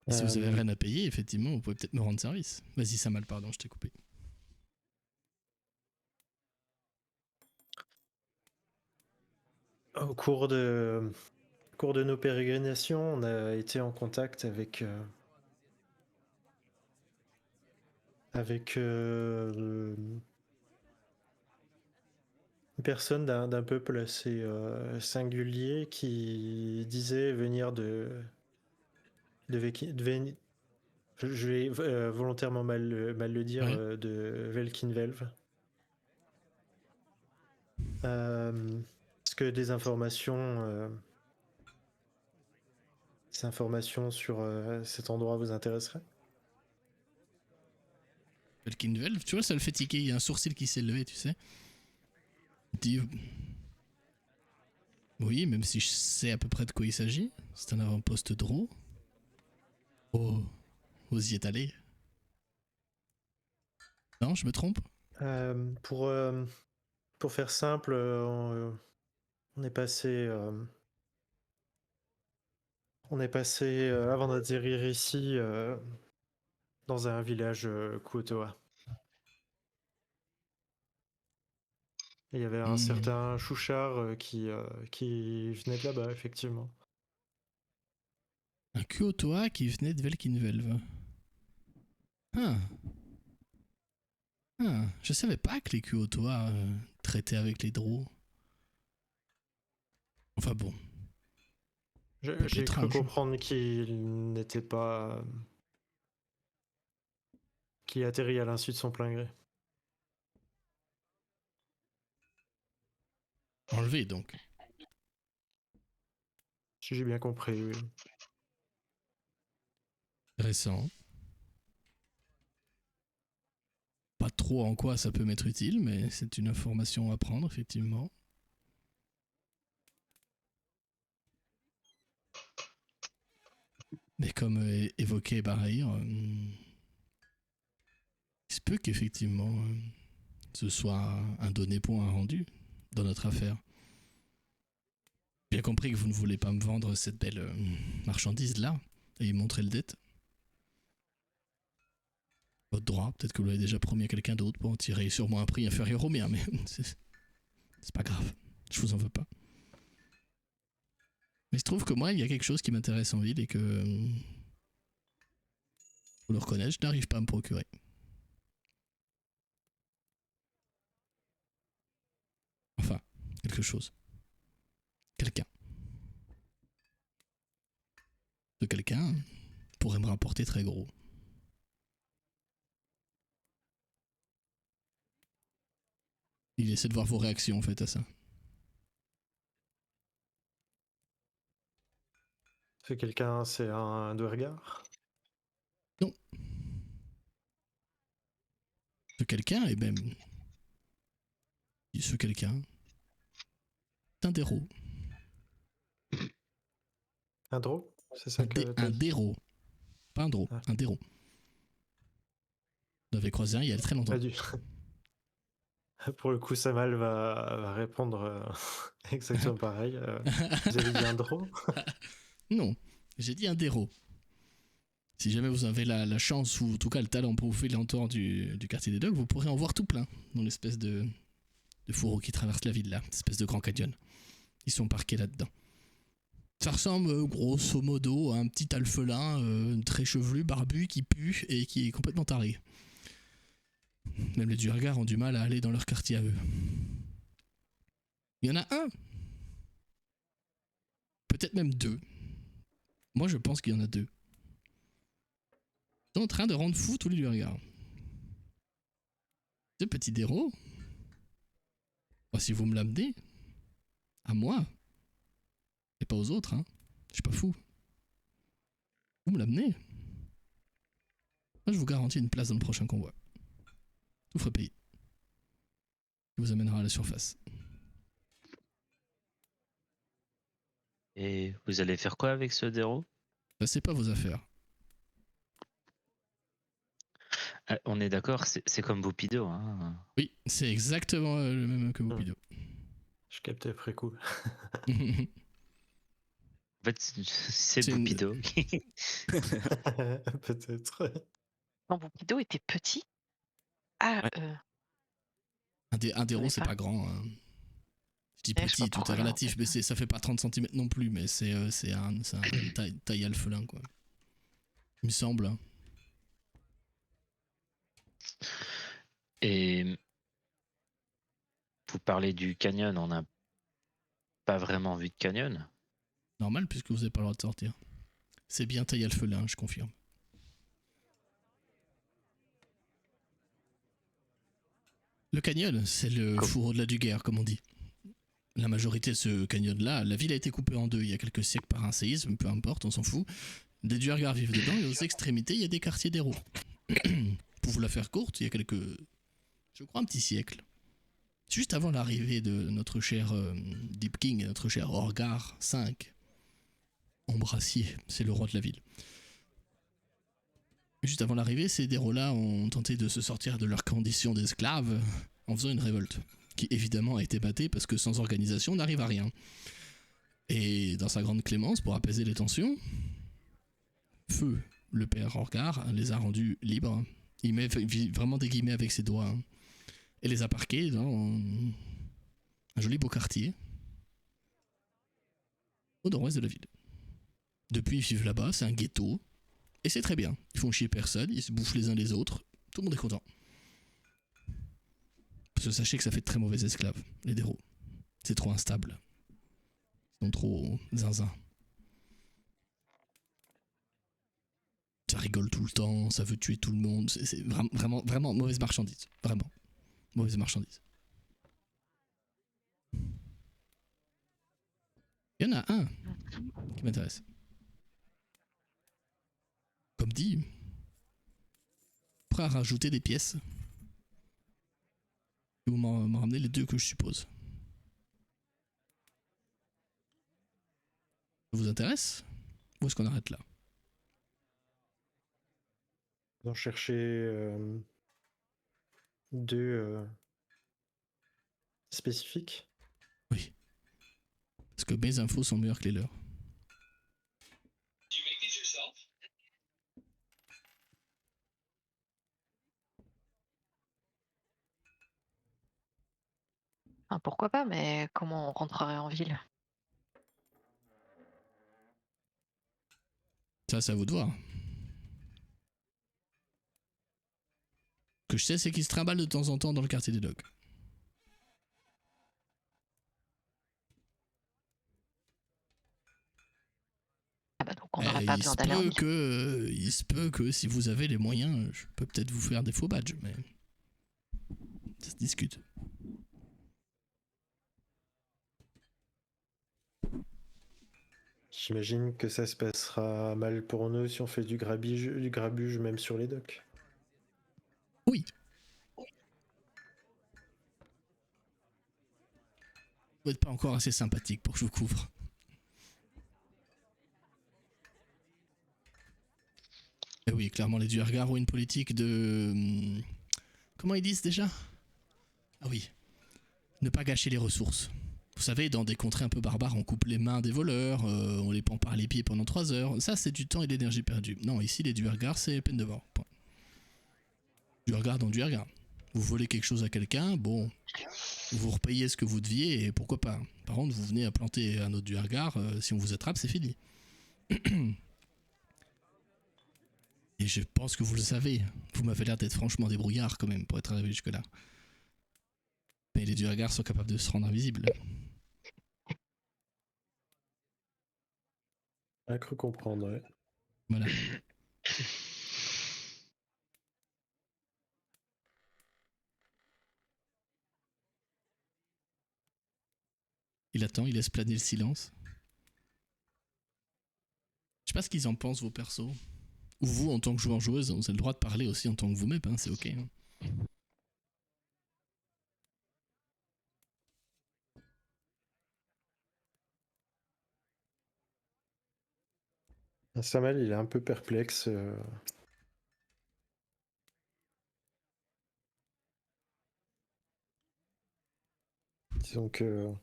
Si vous avez rien à payer, effectivement, vous pouvez peut-être me rendre service. Vas-y, Samal, pardon, je t'ai coupé. Au cours de nos pérégrinations, on a été en contact avec une personne d'un peuple assez singulier qui disait venir je vais volontairement mal le dire, Ouais. de Velkinvelv. Est-ce que des informations sur cet endroit vous intéresseraient? Velkinvelv, tu vois, ça le fait tiquer. Il y a un sourcil qui s'est levé, tu sais. Il dit oui, même si je sais à peu près de quoi il s'agit. C'est un avant-poste Drow. Oh, vous y êtes allé? Non, je me trompe? Euh, pour, euh, pour faire simple, on est passé, avant d'atterrir ici, dans un village Kuotoa. Il y avait un certain Chouchard qui venait de là-bas, effectivement. Un Kuotoa qui venait de Velkinvelv. Ah. Ah, je savais pas que les Kuotoa traitaient avec les Drow. Enfin bon. J'ai cru étrange. comprendre qu'il n'était pas... qu'il atterrit à l'insu de son plein gré. Enlevé donc. Si j'ai bien compris, oui. Récent. Pas trop en quoi ça peut m'être utile, mais c'est une information à prendre, effectivement. Mais comme évoqué par ailleurs, il se peut qu'effectivement ce soit un donné point rendu dans notre affaire. Bien compris que vous ne voulez pas me vendre cette belle marchandise-là et montrer le dette. Votre droit, peut-être que vous l'avez déjà promis à quelqu'un d'autre pour en tirer sûrement un prix inférieur au mien, mais c'est pas grave, je vous en veux pas. Mais je trouve que moi, il y a quelque chose qui m'intéresse en ville et que, pour le reconnaître, je n'arrive pas à me procurer. Enfin, quelque chose. Quelqu'un. Ce quelqu'un pourrait me rapporter très gros. Il essaie de voir vos réactions en fait à ça. C'est quelqu'un, c'est un Duergar? Non. Ce quelqu'un est même... Ce quelqu'un... C'est un déro. Un Drow? C'est ça que t'as Un dit? déro. Pas un dro, Ah. un déro. On avait croisé un il y a très longtemps. Pas du... Pour le coup, Samal va répondre exactement pareil. Vous avez dit un Drow? Non, j'ai dit un déro. Si jamais vous avez la chance ou en tout cas le talent pour vous faire l'entour du quartier des Dogs, vous pourrez en voir tout plein dans l'espèce de fourreau qui traverse la ville là, espèce de grand canyon. Ils sont parqués là-dedans. Ça ressemble grosso modo à un petit alphelin très chevelu, barbu, qui pue et qui est complètement taré. Même les Duergar ont du mal à aller dans leur quartier à eux. Il y en a un. Peut-être même deux. Moi je pense qu'il y en a deux. Ils sont en train de rendre fou tous les Duergar. Ce petit déro, si vous me l'amenez, à moi, et pas aux autres, hein. Je suis pas fou. Vous me l'amenez. Moi, je vous garantis une place dans le prochain convoi. Tout frais payé. Il vous amènera à la surface. Et vous allez faire quoi avec ce déro? C'est pas vos affaires. On est d'accord, c'est comme Boupido. Hein. Oui, c'est exactement le même que Boupido. Je captais après coup. En fait, c'est C'est Boupido. Peut-être. Non, Boupido était petit. Ah, Ouais. un déro, savais c'est pas. pas grand. Hein. Je dis Ouais, je sais petit, pas tout est pareil, en relatif, fait. mais ça fait pas 30 cm non plus, mais c'est un taille alphelin, quoi. Il me semble. Hein. Et vous parlez du canyon, on n'a pas vraiment vu de canyon. Normal, puisque vous n'avez pas le droit de sortir. C'est bien taille alphelin, je confirme. Le canyon, c'est le fourreau de la Duguerre, comme on dit. La majorité de ce canyon-là, la ville a été coupée en deux il y a quelques siècles par un séisme, peu importe, on s'en fout. Des Duergar vivent dedans et aux extrémités, il y a des quartiers d'héros. Pour vous la faire courte, il y a quelques... je crois un petit siècle. Juste avant l'arrivée de notre cher Deep King, notre cher Orgar V, Embrassier, c'est le roi de la ville. Juste avant l'arrivée, ces héros-là ont tenté de se sortir de leur condition d'esclaves en faisant une révolte, qui évidemment a été battue parce que sans organisation, on n'arrive à rien. Et dans sa grande clémence, pour apaiser les tensions, Feu, le père Orgar, les a rendus libres. Il met vraiment des guillemets avec ses doigts. Hein, et les a parqués Un joli beau quartier. Au nord-ouest de la ville. Depuis, ils vivent là-bas, c'est un ghetto. Et c'est très bien. Ils font chier personne, ils se bouffent les uns les autres. Tout le monde est content. Parce que sachez que ça fait de très mauvais esclaves, les déros. C'est trop instable. Ils sont trop zinzin. Ça rigole tout le temps, ça veut tuer tout le monde. C'est vraiment mauvaise marchandise. Vraiment. Mauvaise marchandise. Il y en a un qui m'intéresse. Comme dit, prêt à rajouter des pièces. Et vous m'en ramenez les 2 que je suppose. Ça vous intéresse? Ou est-ce qu'on arrête là? D'en chercher 2 spécifiques. Oui. Parce que mes infos sont meilleures que les leurs. Ah, pourquoi pas, mais comment on rentrerait en ville? Ça, c'est à vous de voir. Ce que je sais, c'est qu'ils se trimballent de temps en temps dans le quartier des docks. Ah bah donc on n'aurait pas Il besoin se d'aller en peut ville. il se peut que si vous avez les moyens, je peux peut-être vous faire des faux badges, mais ça se discute. J'imagine que ça se passera mal pour nous si on fait du grabuge même sur les docks. Oui. Vous n'êtes pas encore assez sympathique pour que je vous couvre. Et oui, clairement, les Duergar ont une politique de... Comment ils disent déjà? Ah oui. Ne pas gâcher les ressources. Vous savez, dans des contrées un peu barbares, on coupe les mains des voleurs, on les pend par les pieds pendant 3 heures. Ça, c'est du temps et de l'énergie perdue. Non, ici, les Duergar, c'est peine de mort. Point. Duergar dans Duergar. Vous volez quelque chose à quelqu'un, bon, vous repayez ce que vous deviez, et pourquoi pas. Par contre, vous venez à planter un autre Duergar, si on vous attrape, c'est fini. Et je pense que vous le savez. Vous m'avez l'air d'être franchement débrouillard quand même pour être arrivé jusque-là. Mais les Duergar sont capables de se rendre invisibles. A cru comprendre, ouais. Voilà. Il attend, il laisse planer le silence. Je sais pas ce qu'ils en pensent, vos persos. Ou vous, en tant que joueur-joueuse, vous avez le droit de parler aussi en tant que vous-même, hein, c'est ok. Hein. Samuel, il est un peu perplexe. Disons que...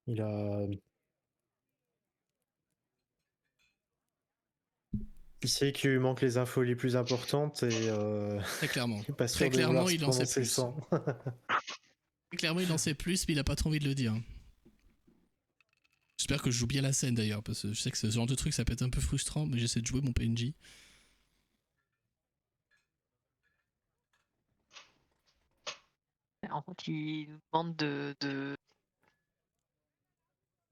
Il a... Il sait qu'il lui manque les infos les plus importantes et Très clairement. il est pas sûr Très de vouloir clairement, se il en sait prononcer plus. sans. Très clairement, il en sait plus, mais il a pas trop envie de le dire. J'espère que je joue bien la scène d'ailleurs, parce que je sais que ce genre de truc ça peut être un peu frustrant, mais j'essaie de jouer mon PNJ. En fait, il nous demande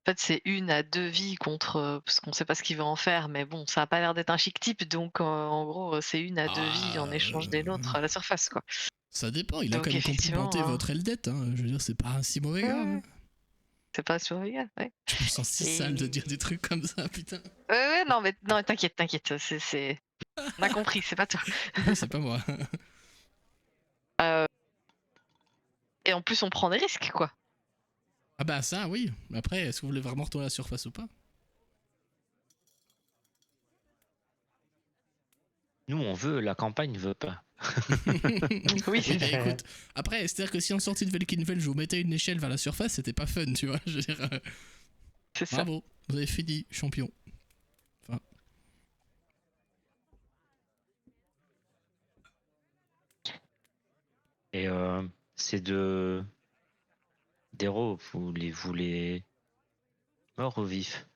En fait, c'est 1 à 2 vies contre, parce qu'on sait pas ce qu'il va en faire, mais bon, ça a pas l'air d'être un chic type, donc en gros, c'est 1 à 2 vies en échange des nôtres à la surface, quoi. Ça dépend, il a Donc quand même effectivement, complimenté votre Eldette, hein. Je veux dire, c'est pas un si mauvais gars. Hein. c'est pas surveillable, ouais. Je me sens si sale de dire des trucs comme ça, putain. Ouais, non, mais non, t'inquiète, c'est on a compris, c'est pas toi. Oui, c'est pas moi. Et en plus, on prend des risques, quoi. Ah bah ça, oui. Mais après, est-ce que vous voulez vraiment retourner à la surface ou pas? Nous, on veut, la campagne ne veut pas. Oui, Oui, bah écoute, après, c'est-à-dire que si en sortie de Velkinvel, je vous mettais une échelle vers la surface, c'était pas fun, tu vois. Je veux dire, c'est ça. bravo, vous avez fini, champion. Enfin. Et c'est des robes, vous les voulez morts ou vifs?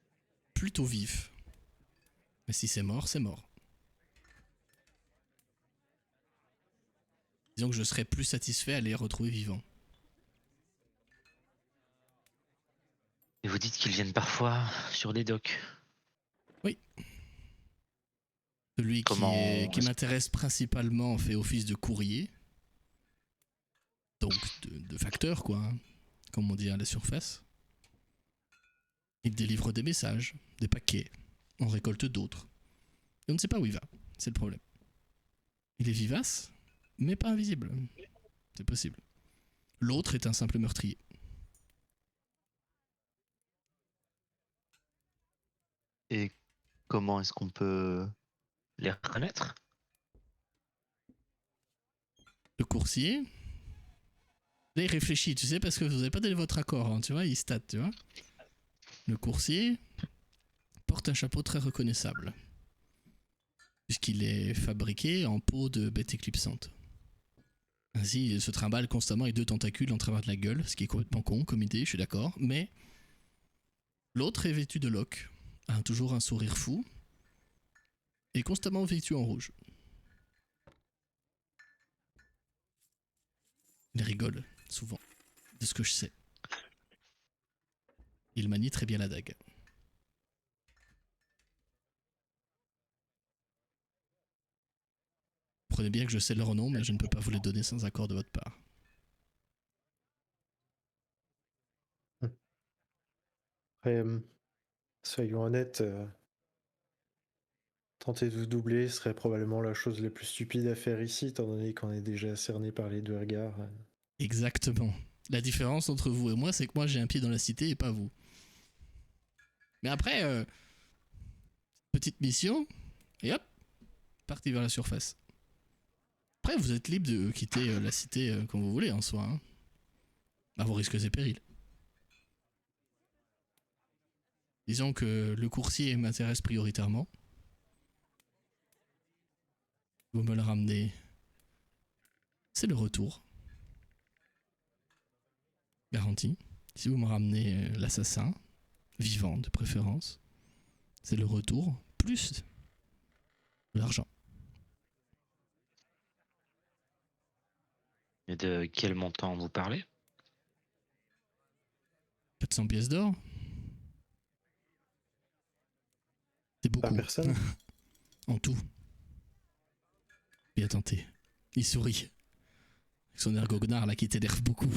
Plutôt vif. Mais si c'est mort, c'est mort. Disons que je serais plus satisfait à les retrouver vivants. Et vous dites qu'ils viennent parfois sur des docks. Celui Comment qui m'intéresse principalement fait office de courrier. Donc de facteur, quoi. Hein, comme on dit à la surface. Il délivre des messages, des paquets. On récolte d'autres. Et on ne sait pas où il va. C'est le problème. Il est vivace, mais pas invisible. C'est possible. L'autre est un simple meurtrier. Et comment est-ce qu'on peut... les reconnaître? Le coursier. Là, il réfléchit, tu sais, parce que vous n'avez pas donné votre accord, hein, tu vois, il state, tu vois. Le coursier porte un chapeau très reconnaissable, puisqu'il est fabriqué en peau de bête éclipsante. Ainsi, il se trimballe constamment avec 2 tentacules en travers de la gueule, ce qui est complètement con comme idée, je suis d'accord, mais l'autre est vêtu de loques, a toujours un sourire fou, et constamment vêtu en rouge. Il rigole, souvent, de ce que je sais. Il manie très bien la dague. Comprenez bien que je sais leur nom, mais je ne peux pas vous les donner sans accord de votre part. Après, soyons honnêtes, tenter de vous doubler serait probablement la chose la plus stupide à faire ici, étant donné qu'on est déjà cerné par les 2 regards. Exactement. La différence entre vous et moi, c'est que moi j'ai un pied dans la cité et pas vous. Mais après, petite mission, et hop, parti vers la surface. Après, vous êtes libre de quitter la cité quand vous voulez en soi. Hein. À vos risques et périls. Disons que le coursier m'intéresse prioritairement. Vous me le ramenez. C'est le retour. Garanti. Si vous me ramenez l'assassin, vivant de préférence, c'est le retour, plus l'argent. Et de quel montant vous parlez? 400 pièces d'or. C'est Par beaucoup. personne. En tout. Bien tenté. Il sourit. Avec son air goguenard là qui t'énerve beaucoup.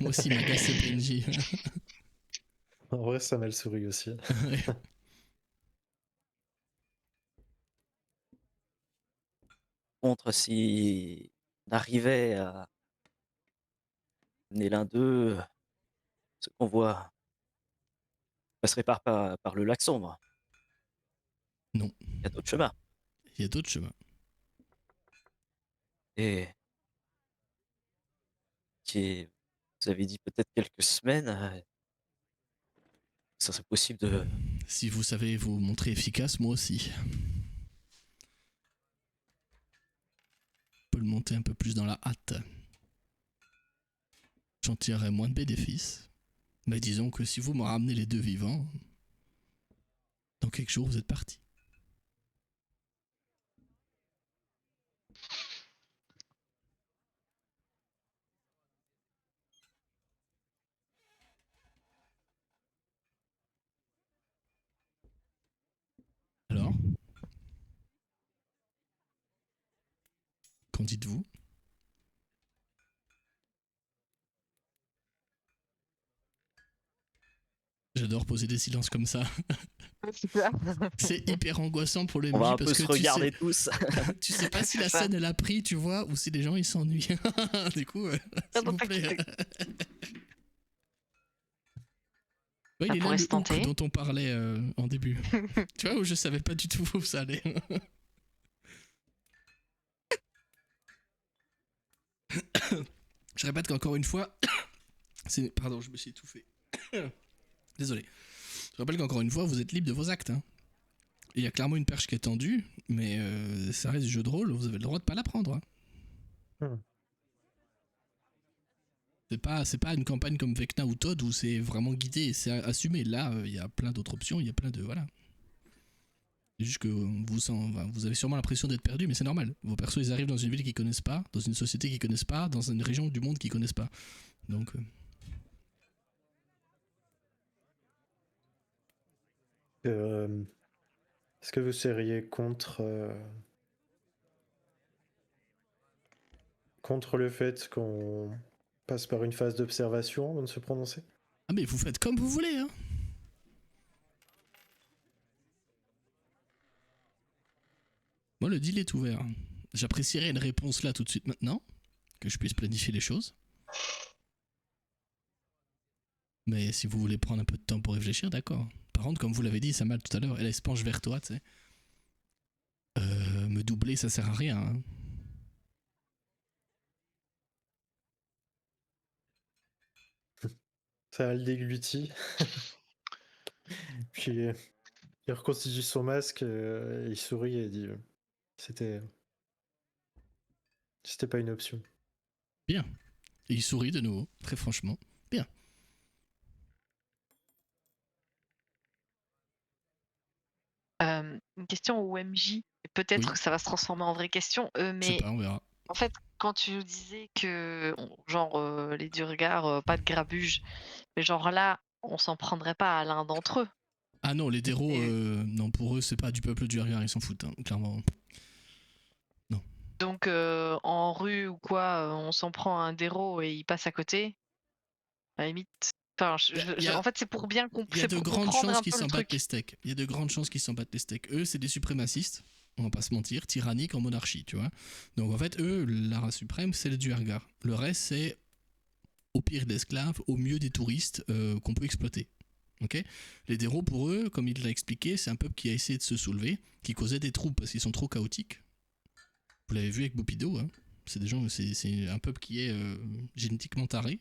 Moi aussi, m'agace ce PNJ. En vrai, ça m'a le souri aussi. Ouais. Contre, si on arrivait à amener l'un d'eux, ce convoi passerait par le lac sombre. Non. Il y a d'autres chemins. Il y a d'autres chemins. Et vous avez dit peut-être quelques semaines, ça serait possible de... Si vous savez vous montrer efficace, moi aussi. Je peux le monter un peu plus dans la hâte. J'en tirerai moins de bénéfices. Mais disons que si vous me ramenez les 2 vivants, dans quelques jours vous êtes partis. Alors? Qu'en dites-vous? J'adore poser des silences comme ça. C'est hyper angoissant pour les On va MJ un parce peu se que regarder tous. tu sais pas si la C'est ça. scène elle a pris, tu vois, ou si les gens ils s'ennuient. Du coup, s'il vous plaît. Ouais, il est là pourrait le se tenter. hook dont on parlait en début. Tu vois, où je savais pas du tout où ça allait. Je répète qu'encore une fois, pardon, je me suis étouffé. Désolé. Je rappelle qu'encore une fois, vous êtes libre de vos actes. Hein. Il y a clairement une perche qui est tendue, mais ça reste du jeu de rôle, vous avez le droit de pas la prendre. Hein. C'est pas une campagne comme Vecna ou Todd où c'est vraiment guidé et c'est assumé. Là, il y a plein d'autres options, il y a plein de. Voilà. C'est juste que vous avez sûrement l'impression d'être perdu, mais c'est normal. Vos persos, ils arrivent dans une ville qu'ils connaissent pas, dans une société qu'ils connaissent pas, dans une région du monde qu'ils connaissent pas. Donc. Est-ce que vous seriez contre le fait qu'on passe par une phase d'observation avant de se prononcer? Ah, mais vous faites comme vous voulez, hein. Moi, le deal est ouvert. J'apprécierais une réponse là tout de suite maintenant, que je puisse planifier les choses. Mais si vous voulez prendre un peu de temps pour réfléchir, d'accord. Par contre, comme vous l'avez dit, Samal, tout à l'heure, elle se penche vers toi, tu sais. Me doubler, ça sert à rien, hein. Ça le déglutit. Puis il reconstitue son masque, il sourit et dit c'était pas une option. Bien. Et il sourit de nouveau, très franchement. Bien. Une question au MJ, et peut-être Oui. que ça va se transformer en vraie question, Je sais mais pas, on verra. en fait, quand tu nous disais que, genre, les Durgars, pas de grabuge, mais genre là, on s'en prendrait pas à l'un d'entre eux. Ah non, les Déros, Et non, pour eux, c'est pas du peuple du regard, ils s'en foutent, hein, clairement. donc, en rue ou quoi, on s'en prend à un Déro et il passe à côté, à la limite. Enfin, en fait, c'est pour bien Il y a de pour grandes comprendre chances un qu'ils peu le s'en battent truc. les steaks. Il y a de grandes chances qu'ils s'en battent les steaks. Eux, c'est des suprémacistes, on va pas se mentir, tyranniques en monarchie, tu vois. Donc en fait, eux, la race suprême, c'est les Duergar. Le reste, c'est au pire des esclaves, au mieux des touristes qu'on peut exploiter. Ok. Les Déros, pour eux, comme il l'a expliqué, c'est un peuple qui a essayé de se soulever, qui causait des troubles parce qu'ils sont trop chaotiques. Vous l'avez vu avec Boupido, hein. C'est des gens, c'est un peuple qui est génétiquement taré.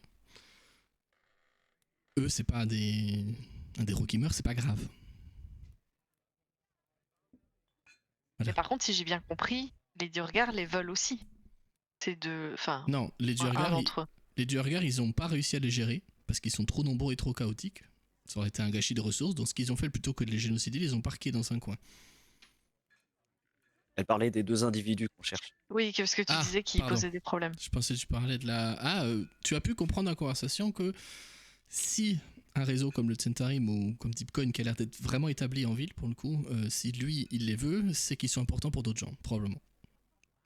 Eux, c'est pas un Déro qui meurt, c'est pas grave. Voilà. Mais par contre, si j'ai bien compris, les Durgars les veulent aussi. C'est enfin, Non, les un Duergar, d'entre eux. les Duergar, ils ont pas réussi à les gérer parce qu'ils sont trop nombreux et trop chaotiques. Ça aurait été un gâchis de ressources. Donc ce qu'ils ont fait, plutôt que de les génocider, ils les ont parqués dans un coin. Elle parlait des 2 individus qu'on cherche. Oui, parce que tu Ah, disais qu'ils pardon. posaient des problèmes. Je pensais que tu parlais de la... Ah, tu as pu comprendre dans la conversation que si un réseau comme le Centarim ou comme Tipcoin, qui a l'air d'être vraiment établi en ville, pour le coup, si lui, il les veut, c'est qu'ils sont importants pour d'autres gens, probablement.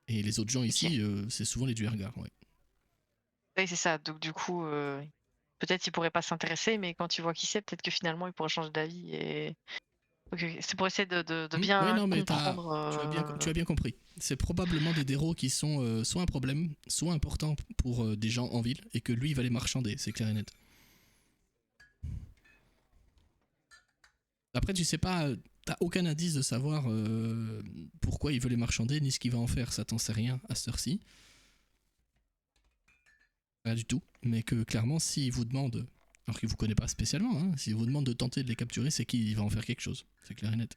Et les autres gens ici, c'est souvent les Duergar, ouais. Oui, c'est ça. Donc du coup, peut-être il pourrait pas s'intéresser, mais quand tu vois qui c'est, peut-être que finalement il pourrait changer d'avis. Et ok, c'est pour essayer de Ouais, bien non, mais comprendre. tu as bien compris. C'est probablement des déros qui sont soit un problème, soit importants pour des gens en ville, et que lui, il va les marchander, c'est clair et net. Après, tu sais pas, t'as aucun indice de savoir pourquoi il veut les marchander, ni ce qu'il va en faire, ça t'en sait rien à cette heure-ci. Pas du tout. Mais que clairement, s'il vous demande, alors qu'il vous connaît pas spécialement, hein, s'il vous demande de tenter de les capturer, c'est qu'il va en faire quelque chose, c'est clair et net.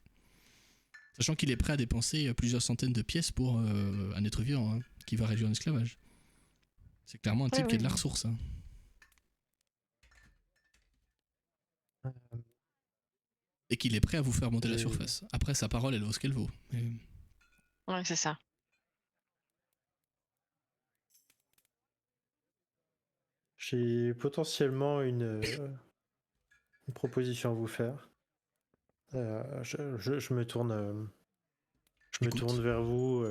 Sachant qu'il est prêt à dépenser plusieurs centaines de pièces pour un être vivant, hein, qui va réduire l'esclavage. C'est clairement un type qui a de la ressource, hein. Et qu'il est prêt à vous faire monter la surface. Après, sa parole, elle vaut ce qu'elle vaut. Mais... Ouais, c'est ça. J'ai potentiellement une proposition à vous faire. Je me tourne, Écoute. vers vous.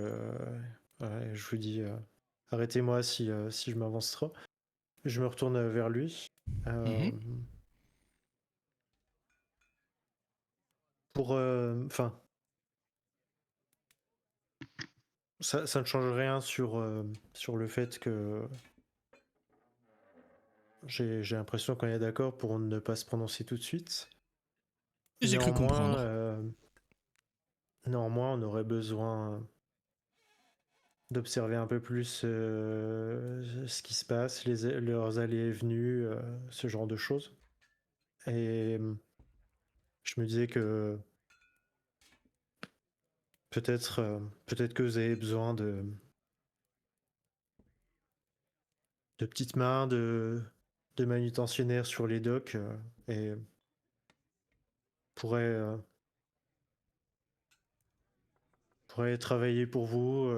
Ouais, je vous dis, arrêtez-moi si je m'avance trop. Je me retourne vers lui. Pour, enfin, ça ne change rien sur le fait que j'ai l'impression qu'on est d'accord pour ne pas se prononcer tout de suite. J'ai cru comprendre. Néanmoins, on aurait besoin d'observer un peu plus ce qui se passe, leurs allées et venues, ce genre de choses. Et je me disais que peut-être que vous avez besoin de petites mains, de manutentionnaires sur les docks et pourrait travailler pour vous,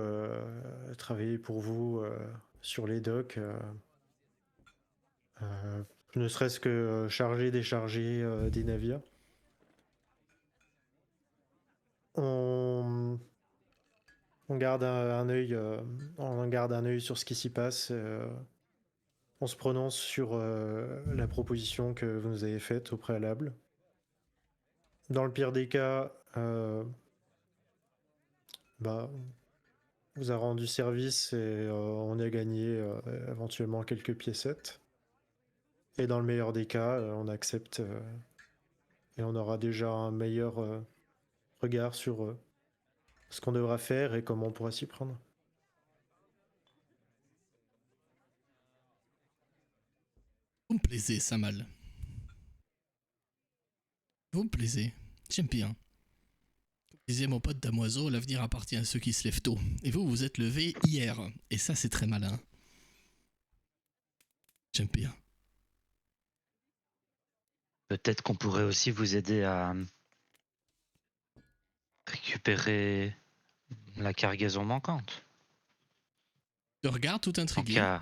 sur les docks, ne serait-ce que charger, décharger des navires. On garde un œil, on garde un œil sur ce qui s'y passe. On se prononce sur la proposition que vous nous avez faite au préalable. Dans le pire des cas, vous a rendu service et on a gagné éventuellement quelques piécettes. Et dans le meilleur des cas, on accepte et on aura déjà un meilleur regard sur ce qu'on devra faire et comment on pourra s'y prendre. Vous me plaisez, Samal. Vous me plaisez. J'aime bien. Comme disait mon pote Damoiseau, l'avenir appartient à ceux qui se lèvent tôt. Et vous, vous êtes levé hier. Et ça, c'est très malin. J'aime bien. Peut-être qu'on pourrait aussi vous aider à récupérer la cargaison manquante. Je regarde tout intrigué.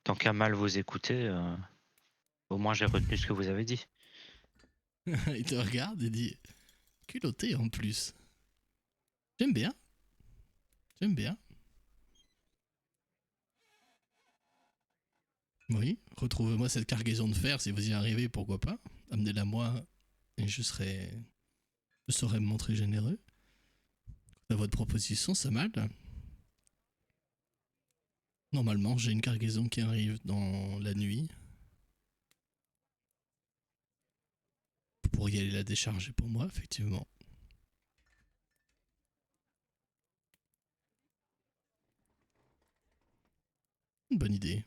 Tant qu'à mal vous écouter, au moins j'ai retenu ce que vous avez dit. Il te regarde et dit culotté en plus. J'aime bien. J'aime bien. Oui, retrouvez-moi cette cargaison de fer si vous y arrivez, pourquoi pas. Amenez-la moi et je saurai me montrer généreux. À votre proposition, ça mal. Normalement, j'ai une cargaison qui arrive dans la nuit. Vous pourriez aller la décharger pour moi, effectivement. Une bonne idée.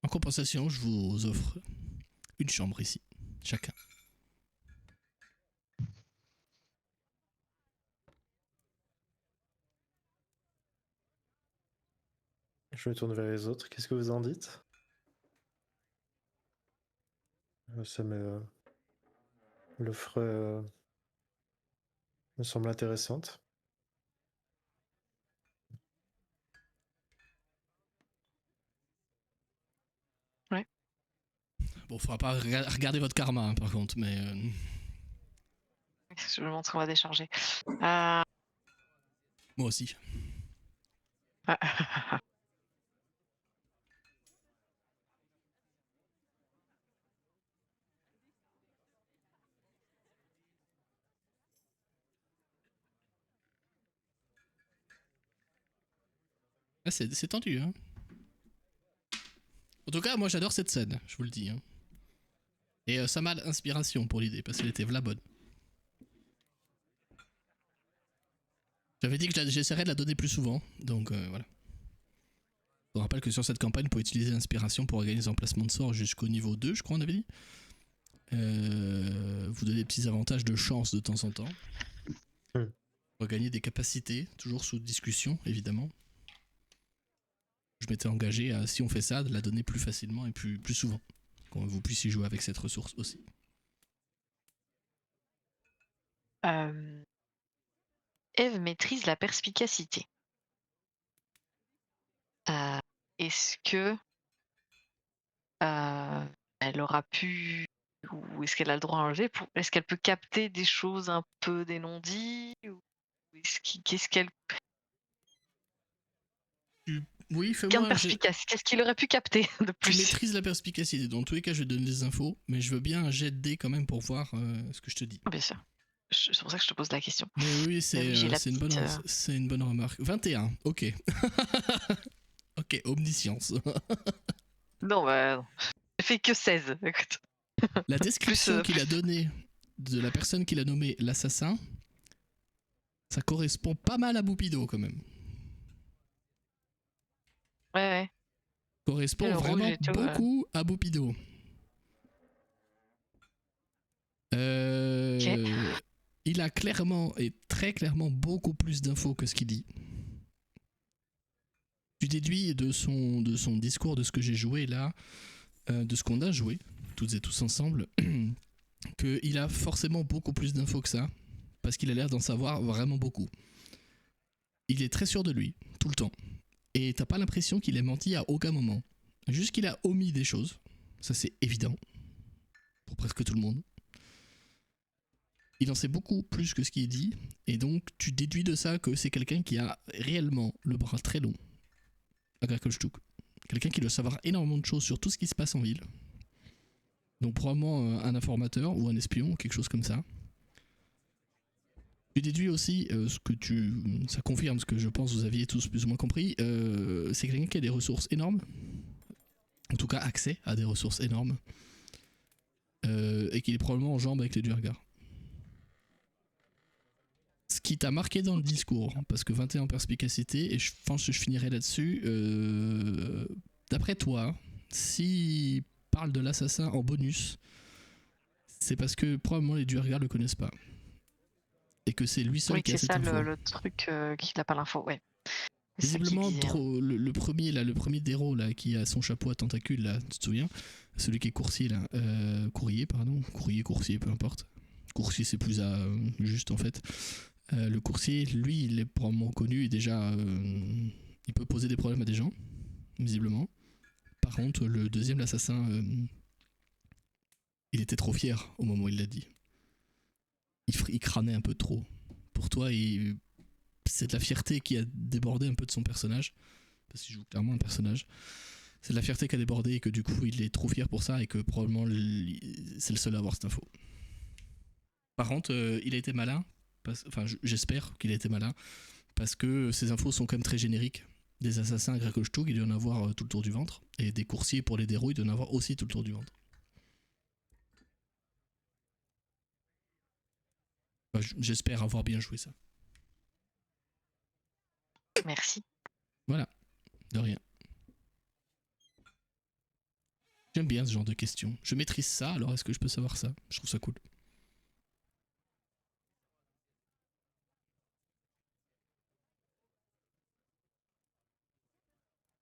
En compensation, je vous offre une chambre ici, chacun. Je me tourne vers les autres. Qu'est-ce que vous en dites? Ça me... L'offre me semble intéressante. Bon, faudra pas regarder votre karma, hein, par contre, mais... Je me montre qu'on va décharger. Moi aussi. Ah, c'est tendu, hein. En tout cas, moi j'adore cette scène, je vous le dis. Hein. Et ça m'a l'inspiration pour l'idée, parce qu'elle était v'là bonne. J'avais dit que j'essaierais de la donner plus souvent, donc voilà. Je vous rappelle que sur cette campagne, vous pouvez utiliser l'inspiration pour gagner des emplacements de sort jusqu'au niveau 2, je crois, on avait dit. Vous donnez des petits avantages de chance de temps en temps. Pour gagner des capacités, toujours sous discussion, évidemment. Je m'étais engagé à, si on fait ça, de la donner plus facilement et plus souvent. Que vous puissiez jouer avec cette ressource aussi. Eve maîtrise la perspicacité. Est-ce que elle aura pu, ou est-ce qu'elle a le droit à un jet pour... Est-ce qu'elle peut capter des choses un peu des non-dits, ou qu'est-ce qu'elle... Oui, fais-moi un jet. Qu'est-ce qu'il aurait pu capter de plus? Tu maîtrises la perspicacité. Dans tous les cas, je vais te donner des infos, mais je veux bien un jet de dés quand même pour voir ce que je te dis. Bien sûr. C'est pour ça que je te pose la question. Mais oui, c'est une bonne remarque. 21, ok. Ok, omniscience. Non, bah, j'ai fait que 16. Écoute. La description qu'il a donnée de la personne qu'il a nommée l'assassin, ça correspond pas mal à Boupido quand même. Ouais. Correspond vraiment beaucoup à Boupido. Il a clairement et très clairement beaucoup plus d'infos que ce qu'il dit. Tu déduis de son discours, de ce que j'ai joué là, de ce qu'on a joué, toutes et tous ensemble, qu'il a forcément beaucoup plus d'infos que ça, parce qu'il a l'air d'en savoir vraiment beaucoup. Il est très sûr de lui, tout le temps. Et t'as pas l'impression qu'il ait menti à aucun moment. Juste qu'il a omis des choses, ça c'est évident, pour presque tout le monde. Il en sait beaucoup plus que ce qu'il dit, et donc tu déduis de ça que c'est quelqu'un qui a réellement le bras très long à Grakelstug. Quelqu'un qui doit savoir énormément de choses sur tout ce qui se passe en ville. Donc probablement un informateur ou un espion, quelque chose comme ça. Tu déduis aussi ça confirme ce que je pense vous aviez tous plus ou moins compris, c'est quelqu'un qui a des ressources énormes, en tout cas accès à des ressources énormes, et qui est probablement en jambes avec les Duergar. Ce qui t'a marqué dans le discours, parce que 21 en perspicacité, et je pense que je finirai là-dessus, d'après toi, s'il parle de l'assassin en bonus, c'est parce que probablement les Duergar le connaissent pas. Et que c'est lui seul Oui, qui que a c'est cette ça info. le truc qu'il n'a pas l'info, ouais. C'est ça qu'il Visiblement, disait, hein. le premier Déro là, qui a son chapeau à tentacules, là, tu te souviens? Celui qui est coursier, là. Courrier, pardon. Courrier, peu importe. Coursier, c'est plus juste en fait. Le coursier, lui, il est probablement connu et déjà, il peut poser des problèmes à des gens, visiblement. Par contre, le deuxième, l'assassin, il était trop fier au moment où il l'a dit. Il crânait un peu trop. Pour toi, c'est de la fierté qui a débordé un peu de son personnage, parce qu'il joue clairement un personnage. C'est de la fierté qui a débordé et que du coup, il est trop fier pour ça et que probablement c'est le seul à avoir cette info. Par contre, il a été malin. Enfin, j'espère qu'il a été malin, parce que ces infos sont quand même très génériques. Des assassins à Grakelstug, il doit en avoir tout le tour du ventre, et des coursiers pour les dérouilles, il doit en avoir aussi tout le tour du ventre. Enfin, j'espère avoir bien joué ça. Merci. Voilà, de rien. J'aime bien ce genre de questions. Je maîtrise ça, alors est-ce que je peux savoir ça? Je trouve ça cool.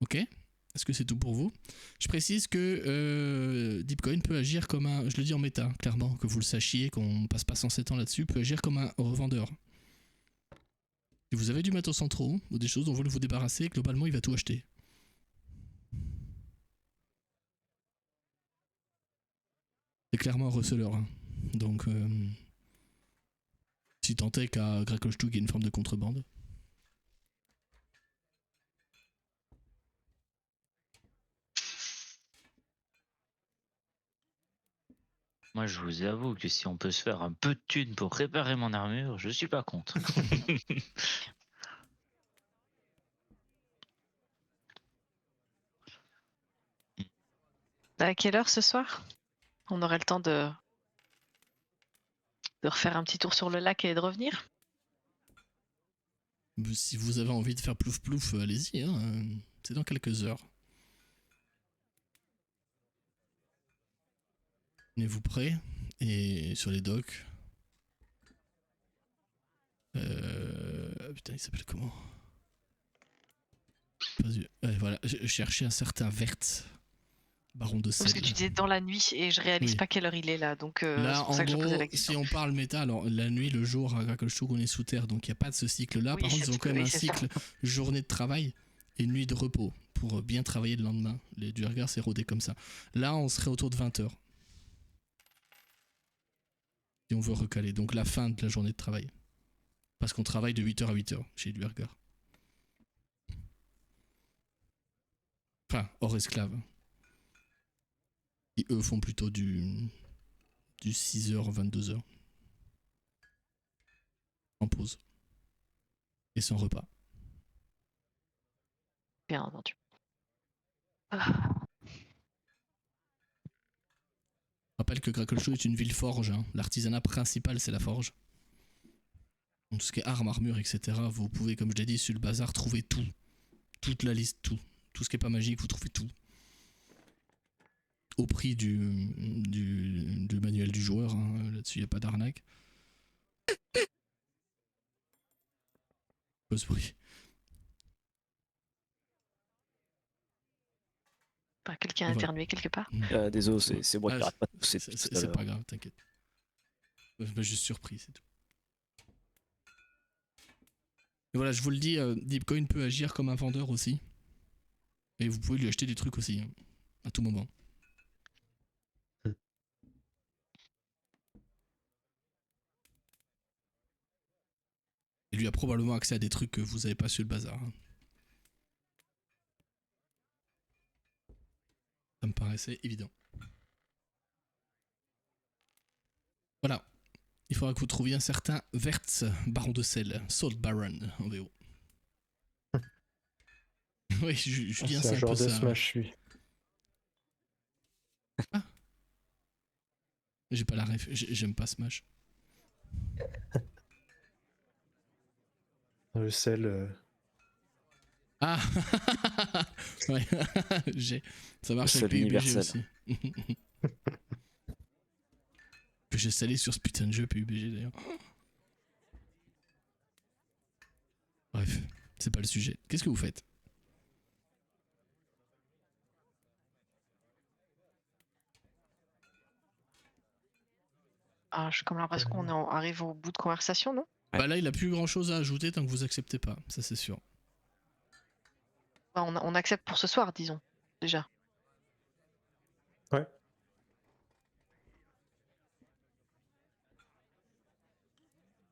Ok. Est-ce que c'est tout pour vous? Je précise que Deepcoin peut agir comme un... Je le dis en méta, clairement, que vous le sachiez, qu'on passe pas 107 ans là-dessus, peut agir comme un revendeur. Si vous avez du matos en trop, ou des choses dont vous voulez vous débarrasser, globalement, il va tout acheter. C'est clairement un receleur. Hein. Donc, si tant est qu'à Grakelstug, il y a une forme de contrebande. Moi, je vous avoue que si on peut se faire un peu de thunes pour réparer mon armure, je suis pas contre. À quelle heure ce soir? On aurait le temps de refaire un petit tour sur le lac et de revenir? Si vous avez envie de faire plouf plouf, allez-y. Hein. C'est dans quelques heures. Tenez-vous prêts. Et sur les docks. Putain, il s'appelle comment? Voilà, je cherchais un certain Vert, baron de Parce que Sel. tu disais dans la nuit et je réalise Oui. pas quelle heure il est là, donc Là, c'est pour en ça que je posais la gros, question. si on parle méta, alors la nuit, le jour, à Grakelstug, on est sous terre, donc il n'y a pas de ce cycle-là. Oui, Par contre, c'est ils ont ce quand que- même oui, un c'est ça. cycle journée de travail et nuit de repos pour bien travailler le lendemain. Les Duergar, c'est rodé comme ça. Là, on serait autour de 20h. Si on veut recaler. Donc la fin de la journée de travail. Parce qu'on travaille de 8h à 8h chez les Duergar. Enfin, hors esclave. Qui eux font plutôt du 6h, 22h. En pause. Et sans repas. Bien entendu. Ah, Je rappelle que Grakelstug est une ville forge. Hein. L'artisanat principal, c'est la forge. Donc, tout ce qui est armes, armures, etc. Vous pouvez, comme je l'ai dit, sur le bazar, trouver tout. Toute la liste, tout. Tout ce qui n'est pas magique, vous trouvez tout. Au prix du manuel du joueur. Hein. Là-dessus, il n'y a pas d'arnaque. Pas ce bruit. Quelqu'un a Voilà. éternué quelque part? Désolé, c'est moi Ah, qui arrête pas de tousser C'est depuis tout à c'est l'heure. pas grave, t'inquiète. Je m'ai juste surpris, c'est tout. Et voilà, je vous le dis, Deepcoin peut agir comme un vendeur aussi. Et vous pouvez lui acheter des trucs aussi, hein, à tout moment. Il lui a probablement accès à des trucs que vous avez pas su le bazar, hein. Ça me paraissait évident. Voilà. Il faudra que vous trouviez un certain Wertz, baron de sel, Salt Baron en VO. Oui, Julien, C'est c'est un un peu genre de ça. Smash, lui. J'ai pas la ref, j'aime pas Smash. Le sel. Ah ouais, ça marche Le avec sel PUBG universel. aussi. Que j'ai salé sur ce putain de jeu PUBG d'ailleurs. Bref, c'est pas le sujet. Qu'est-ce que vous faites? Ah, j'ai comme l'impression qu'on arrive au bout de conversation, non? Ouais. Bah là, il a plus grand chose à ajouter tant que vous acceptez pas, ça c'est sûr. Bah, on accepte pour ce soir, disons, déjà. Ouais.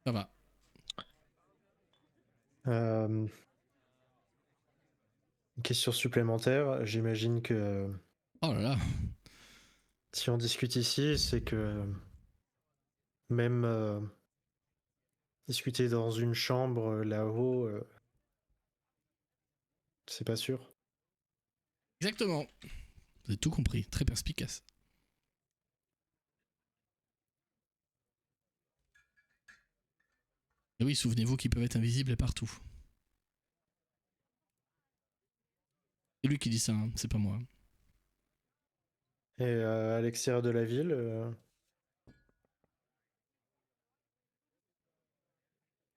Ça va. Une question supplémentaire. J'imagine que Oh là là. si on discute ici, c'est que même discuter dans une chambre là-haut, c'est pas sûr. Exactement. Vous avez tout compris, très perspicace. Et oui, souvenez-vous qu'ils peuvent être invisibles partout. C'est lui qui dit ça, hein, c'est pas moi. Et à l'extérieur de la ville,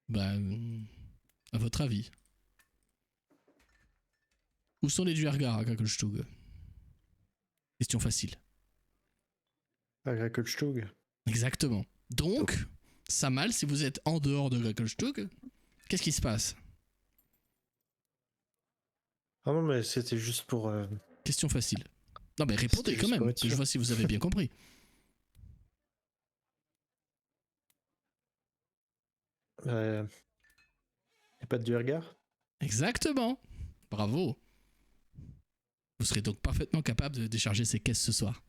Bah, à votre avis. Où sont les Duergar à Krakelstug? Question facile. à Grakelstug. Exactement. Donc, Samal, si vous êtes en dehors de Krakelstug, qu'est-ce qui se passe? Ah non, mais c'était juste pour. Question facile. Non mais répondez C'était quand juste même, pour être que je sûr. vois si vous avez bien compris. Y a pas de Duergar? Exactement. Bravo. Vous serez donc parfaitement capable de décharger ces caisses ce soir.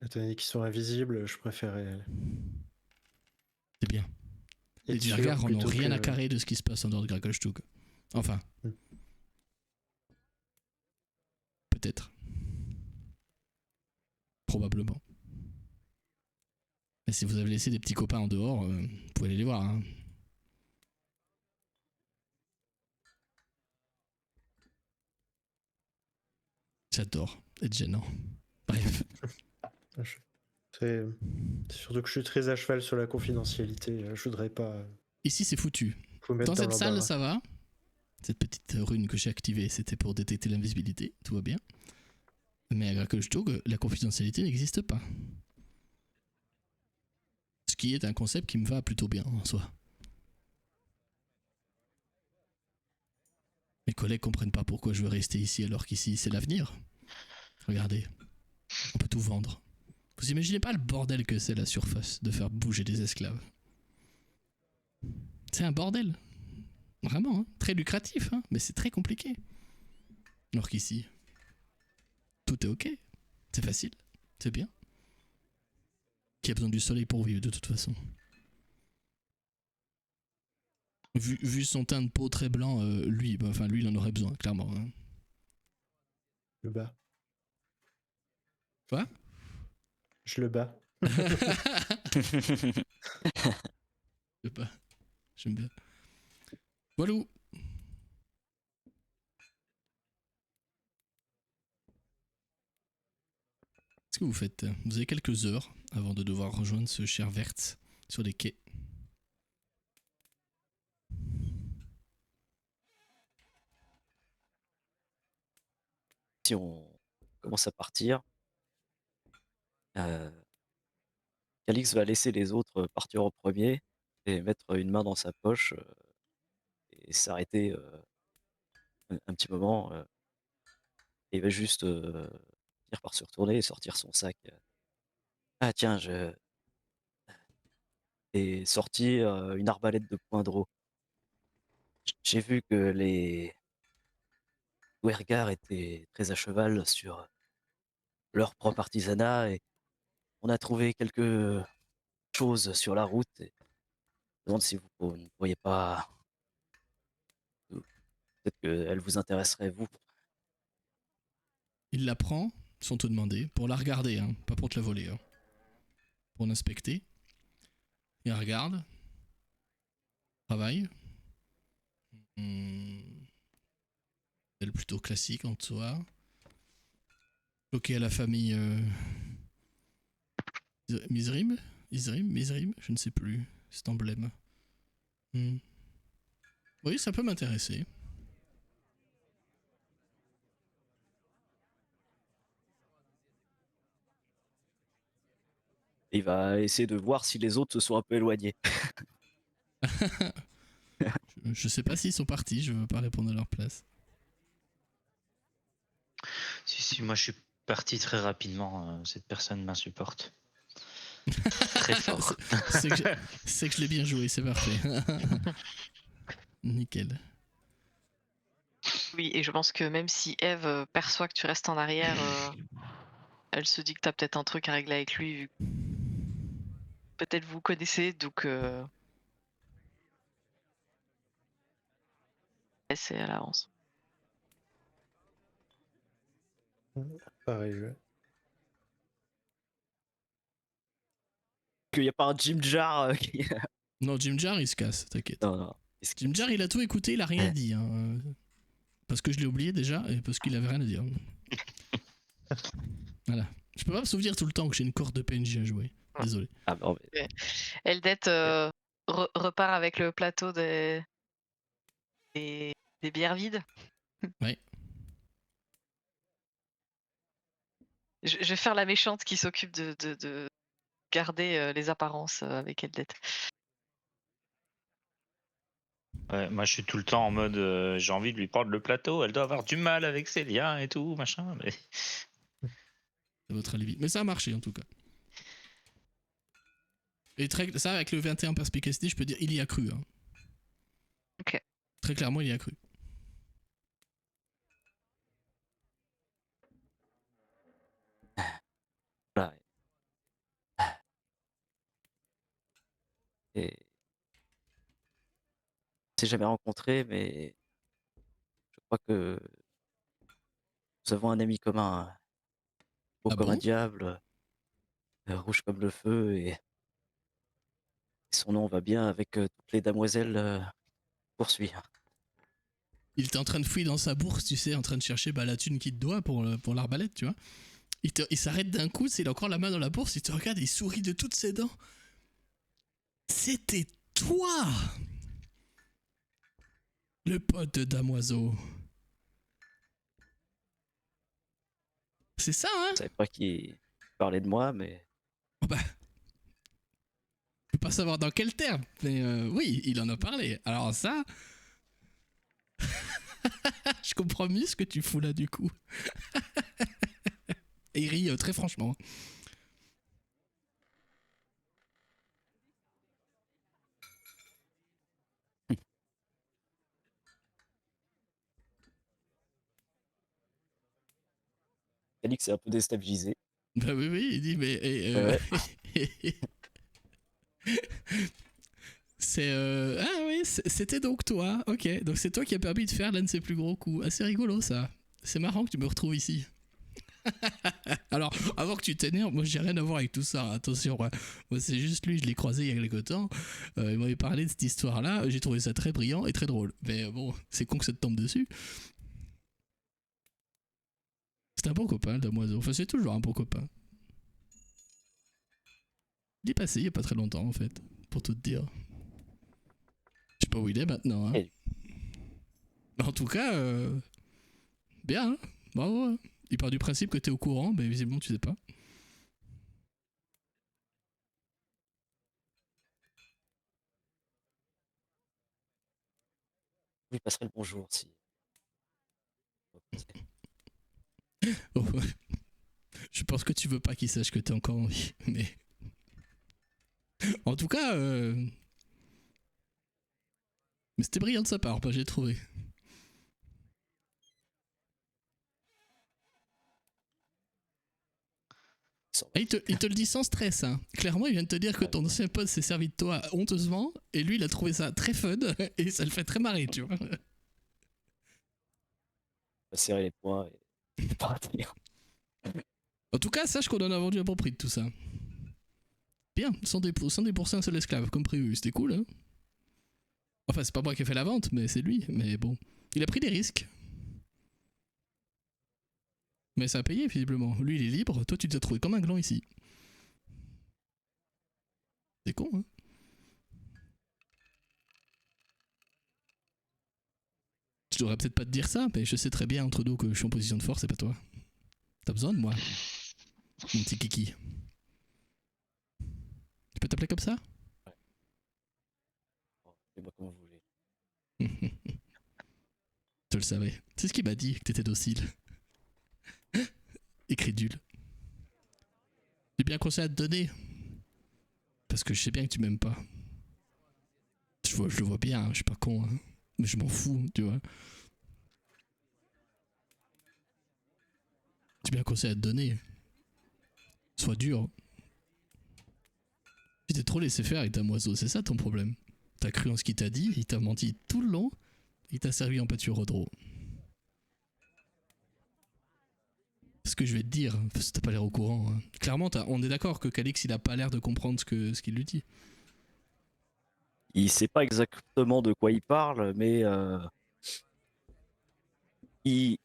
Étant donné qu'ils sont invisibles, je préférais. C'est bien. Les être sûr Duergar en ont plutôt rien à que- carrer de ce qui se passe en dehors de Krakelstug. Enfin. Hmm. Peut-être. Probablement. Mais si vous avez laissé des petits copains en dehors, vous pouvez aller les voir, hein. J'adore être gênant. Bref. C'est surtout que je suis très à cheval sur la confidentialité. Je voudrais pas Ici, c'est foutu. vous mettre Dans dans cette salle, l'embarras. ça va. Cette petite rune que j'ai activée, c'était pour détecter l'invisibilité. Tout va bien. Mais à Krakelstug, la confidentialité n'existe pas. Ce qui est un concept qui me va plutôt bien en soi. Mes collègues comprennent pas pourquoi je veux rester ici alors qu'ici c'est l'avenir. Regardez, on peut tout vendre. Vous imaginez pas le bordel que c'est la surface de faire bouger des esclaves? C'est un bordel. Vraiment, hein. Très lucratif, hein, mais c'est très compliqué. Alors qu'ici, tout est ok. C'est facile, c'est bien. Qui a besoin du soleil pour vivre de toute façon? Vu son teint de peau très blanc, lui, il en aurait besoin, clairement, hein. Le bas. Quoi? Je le bats. Je sais pas. J'aime bien. Walou. Qu'est-ce que vous faites? Vous avez quelques heures avant de devoir rejoindre ce cher Wertz sur les quais. si on commence à partir, euh, Calix va laisser les autres partir au premier et mettre une main dans sa poche et s'arrêter un petit moment. Et il va juste finir par se retourner et sortir son sac. Ah tiens, je et sortir une arbalète de poing de J'ai vu que les Duergar étaient très à cheval sur leur propre artisanat et on a trouvé quelque chose sur la route. Et je me demande si vous ne pourriez pas. Peut-être qu'elle vous intéresserait, vous. Il la prend, sans te demander, pour la regarder, hein, pas pour te la voler. Hein. Pour l'inspecter. Il regarde. Travaille. Elle plutôt classique en soi. Bloqué à la famille Mizrim, je ne sais plus cet emblème. Oui, ça peut m'intéresser. Il va essayer de voir si les autres se sont un peu éloignés. Je sais pas s'ils sont partis, je veux pas répondre à leur place. Si, moi je suis parti très rapidement. Cette personne m'insupporte. Très fort. C'est que je l'ai bien joué, c'est parfait. Nickel. Oui, et je pense que même si Eve perçoit que tu restes en arrière, elle se dit que t'as peut-être un truc à régler avec lui. Peut-être vous connaissez, donc c'est à l'avance. Pareil, ouais. Qu'il n'y a pas un Jim Jar qui. Non, Jim Jar il se casse, t'inquiète. Non. Jim Jar il a tout écouté, il a rien dit. Hein. Parce que je l'ai oublié déjà et parce qu'il avait rien à dire. Voilà. Je peux pas me souvenir tout le temps que j'ai une corde de PNJ à jouer. Désolé. Ah non, mais... Eldette repart avec le plateau des bières vides. Ouais. Je vais faire la méchante qui s'occupe de garder les apparences avec Eldette. Ouais, moi je suis tout le temps en mode j'ai envie de lui prendre le plateau, elle doit avoir du mal avec ses liens et tout, machin. Mais... C'est votre alibi. Mais ça a marché en tout cas. Et ça, avec le 21 perspicacité, je peux dire, il y a cru. Hein. Ok. Très clairement, il y a cru. Voilà. Et... On s'est jamais rencontrés, mais je crois que nous avons un ami commun, beau Ah comme un bon diable, rouge comme le feu, et son nom va bien avec toutes les damoiselles poursuivies. Il était en train de fouiller dans sa bourse, tu sais, en train de chercher la thune qu'il te doit pour l'arbalète, tu vois. Il s'arrête d'un coup, il a encore la main dans la bourse, il te regarde et il sourit de toutes ses dents. C'était toi, le pote de Damoiseau. C'est ça, hein? Je savais pas qui parlait de moi, mais... Oh bah... Je peux pas savoir dans quel terme, mais oui, il en a parlé. Alors ça... Je comprends mieux ce que tu fous là, du coup. Et il rit très franchement. Alix est un peu déstabilisé. Bah oui, il dit, mais... Ouais. Ah oui, c'était donc toi. Ok, donc c'est toi qui a permis de faire l'un de ses plus gros coups. Assez rigolo ça. C'est marrant que tu me retrouves ici. Alors, avant que tu t'énerves, moi j'ai rien à voir avec tout ça, attention. Moi c'est juste lui, je l'ai croisé il y a quelque temps. Il m'avait parlé de cette histoire-là. J'ai trouvé ça très brillant et très drôle. Mais bon, c'est con que ça te tombe dessus. C'est un bon copain, le Damoiseau. Enfin, c'est toujours un bon copain. Il est passé il y a pas très longtemps en fait, pour tout te dire. Je sais pas où il est maintenant. Hein. En tout cas, bien, hein, bravo. Hein. Il part du principe que t'es au courant, mais visiblement tu sais pas. Je lui passerai le bonjour si. Oh, ouais. Je pense que tu veux pas qu'il sache que t'es encore en vie, mais. En tout cas, mais c'était brillant de sa part, j'ai trouvé. Et il te le dit sans stress, hein. Clairement, il vient de te dire que ton ancien pote s'est servi de toi honteusement, et lui, il a trouvé ça très fun, et ça le fait très marrer, tu vois. On va serrer les poings et partir. En tout cas, sache qu'on en a vendu un bon prix de tout ça. Bien, 110% un seul esclave, comme prévu, c'était cool, hein. Enfin, c'est pas moi qui ai fait la vente, mais c'est lui, mais bon. Il a pris des risques. Mais ça a payé, visiblement. Lui, il est libre, toi, tu t'es trouvé comme un gland ici. C'est con, hein. Je devrais peut-être pas te dire ça, mais je sais très bien entre nous que je suis en position de force, c'est pas toi. T'as besoin de moi, mon petit kiki. Tu peux t'appeler comme ça? Faites-moi comme vous voulez. Je le savais. C'est ce qu'il m'a dit, que t'étais docile. Et crédule. J'ai bien conseillé à te donner. Parce que je sais bien que tu m'aimes pas. Je le vois bien, hein, je suis pas con, hein. Mais je m'en fous, tu vois. J'ai bien conseillé à te donner. Sois dur. Tu t'es trop laissé faire avec ta moiseau, c'est ça ton problème. T'as cru en ce qu'il t'a dit, il t'a menti tout le long, il t'a servi en pâture au draw. Ce que je vais te dire, parce que t'as pas l'air au courant, hein. Clairement, on est d'accord que Calix il a pas l'air de comprendre ce qu'il lui dit. Il sait pas exactement de quoi il parle, mais il,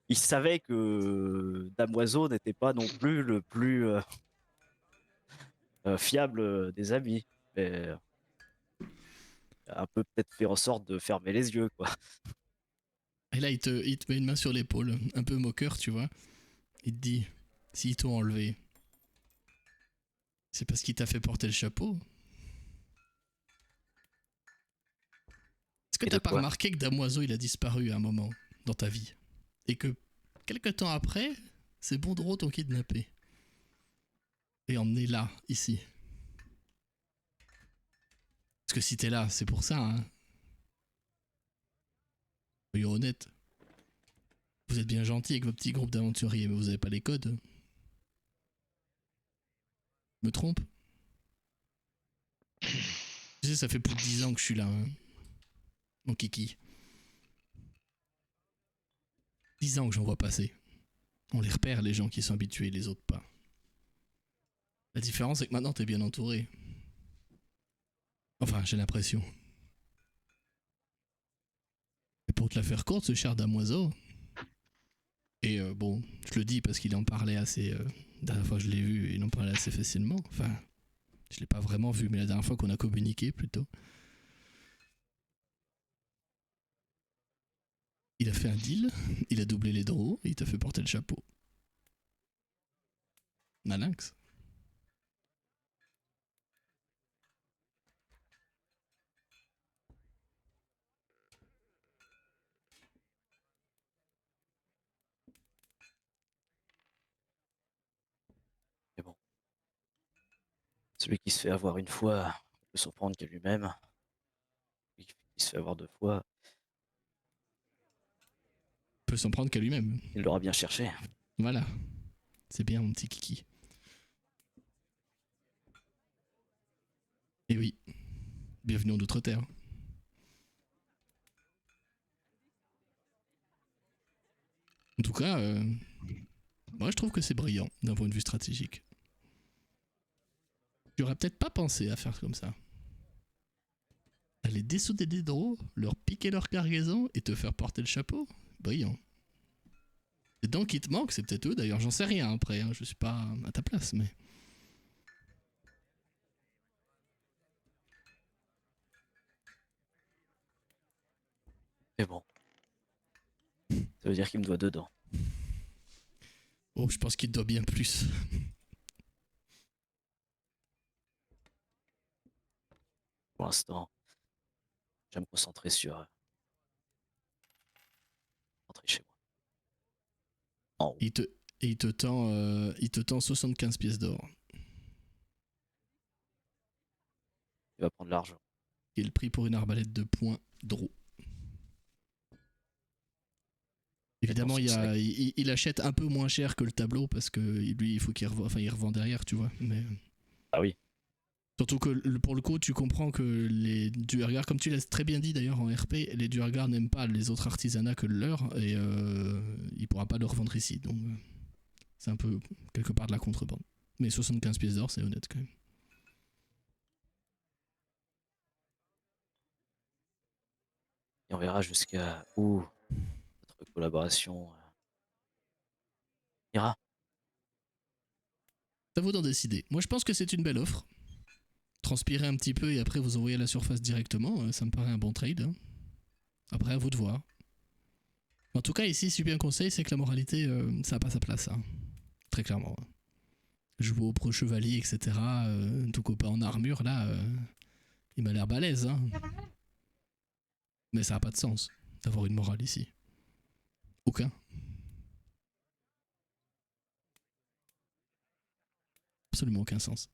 il savait que Damoiseau n'était pas non plus le plus fiable des amis. Mais a un peu peut-être fait en sorte de fermer les yeux, quoi. Et là, il te met une main sur l'épaule, un peu moqueur, tu vois. Il te dit, s'ils t'ont enlevé, c'est parce qu'il t'a fait porter le chapeau. Est-ce que Et t'as de pas quoi? remarqué que Damoiseau, il a disparu à un moment dans ta vie? Et que, quelques temps après, c'est Bondreau t'ont kidnappé. Et emmené là, ici. Parce que si t'es là, c'est pour ça, hein. Soyons honnêtes. Vous êtes bien gentil avec vos petits groupes d'aventuriers, mais vous avez pas les codes. Me trompe? Tu sais, ça fait plus de 10 ans que je suis là, hein. Mon kiki. 10 ans que j'en vois passer. On les repère, les gens qui sont habitués, les autres pas. La différence, c'est que maintenant, t'es bien entouré. Enfin, j'ai l'impression. Et pour te la faire courte, ce cher damoiseau. Et bon, je le dis parce qu'il en parlait assez. La dernière fois que je l'ai vu, il en parlait assez facilement. Enfin, je l'ai pas vraiment vu, mais la dernière fois qu'on a communiqué plutôt. Il a fait un deal, il a doublé les draws et il t'a fait porter le chapeau. Malinx. Mais bon. Celui qui se fait avoir une fois peut s'en prendre qu'à lui-même. Celui qui se fait avoir 2 fois, Peut s'en prendre qu'à lui-même. il l'aura bien cherché. Voilà. C'est bien, mon petit kiki. Et oui. Bienvenue en Outre-Terre. En tout cas, moi je trouve que c'est brillant d'un point de vue stratégique. J'aurais peut-être pas pensé à faire comme ça. Aller dessouder des draws, leur piquer leur cargaison et te faire porter le chapeau. Brillant. Les dents qui te manquent, c'est peut-être eux d'ailleurs, j'en sais rien après, hein, je suis pas à ta place, mais. Mais bon. Ça veut dire qu'il me doit 2 dents. Oh, je pense qu'il doit bien plus. Pour l'instant, je vais me concentrer sur rentrer chez moi. En haut. Il te, et il te tend 75 pièces d'or. Il va prendre l'argent. Qui est le prix pour une arbalète de poing Draw. Évidemment, il achète un peu moins cher que le tableau parce que lui, il faut qu'il revend derrière, tu vois. Mais Ah oui. surtout que pour le coup, tu comprends que les Duergar, comme tu l'as très bien dit d'ailleurs en RP, les Duergar n'aiment pas les autres artisanats que le leur et il pourra pas le revendre ici. Donc c'est un peu quelque part de la contrebande. Mais 75 pièces d'or, c'est honnête quand même. Et on verra jusqu'à où notre collaboration ira. Ça vous d'en décider. Moi, je pense que c'est une belle offre. Transpirer un petit peu et après vous envoyer à la surface directement, ça me paraît un bon trade. Hein. Après, à vous de voir. En tout cas, ici, si j'ai bien conseil, c'est que la moralité, ça n'a pas sa place. Hein. Très clairement. Hein. Jouer au pro chevalier, etc. Ton copain en armure, là, il m'a l'air balèze. Hein. Mais ça n'a pas de sens d'avoir une morale ici. Aucun. Absolument aucun sens.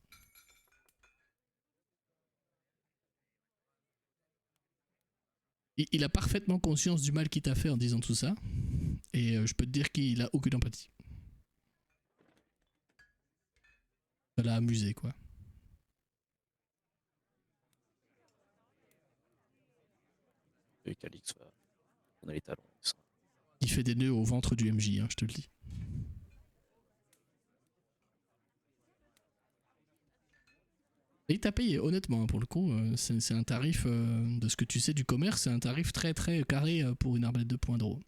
Il a parfaitement conscience du mal qu'il t'a fait en disant tout ça. Et je peux te dire qu'il a aucune empathie. Ça l'a amusé, quoi. Et Calix va tourner les talons. Il fait des nœuds au ventre du MJ, hein, je te le dis. Et il t'a payé, honnêtement, hein, pour le coup. C'est un tarif, de ce que tu sais du commerce, c'est un tarif très très carré pour une arbalète de poing draw.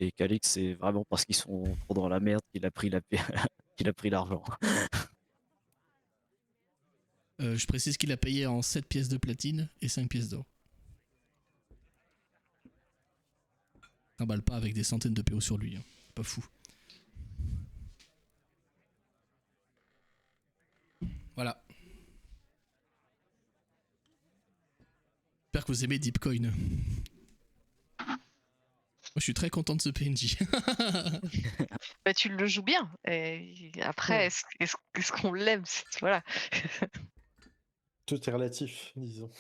Et Calix, c'est vraiment parce qu'ils sont trop dans la merde qu'il a pris qu'il a pris l'argent. Je précise qu'il a payé en 7 pièces de platine et 5 pièces d'or. Trimballe pas avec des centaines de PO sur lui. Hein. Pas fou. Voilà. J'espère que vous aimez Deepcoin. Moi, je suis très content de ce PNJ. Bah, tu le joues bien. Et après, est-ce qu'on l'aime? Voilà. Tout est relatif, disons.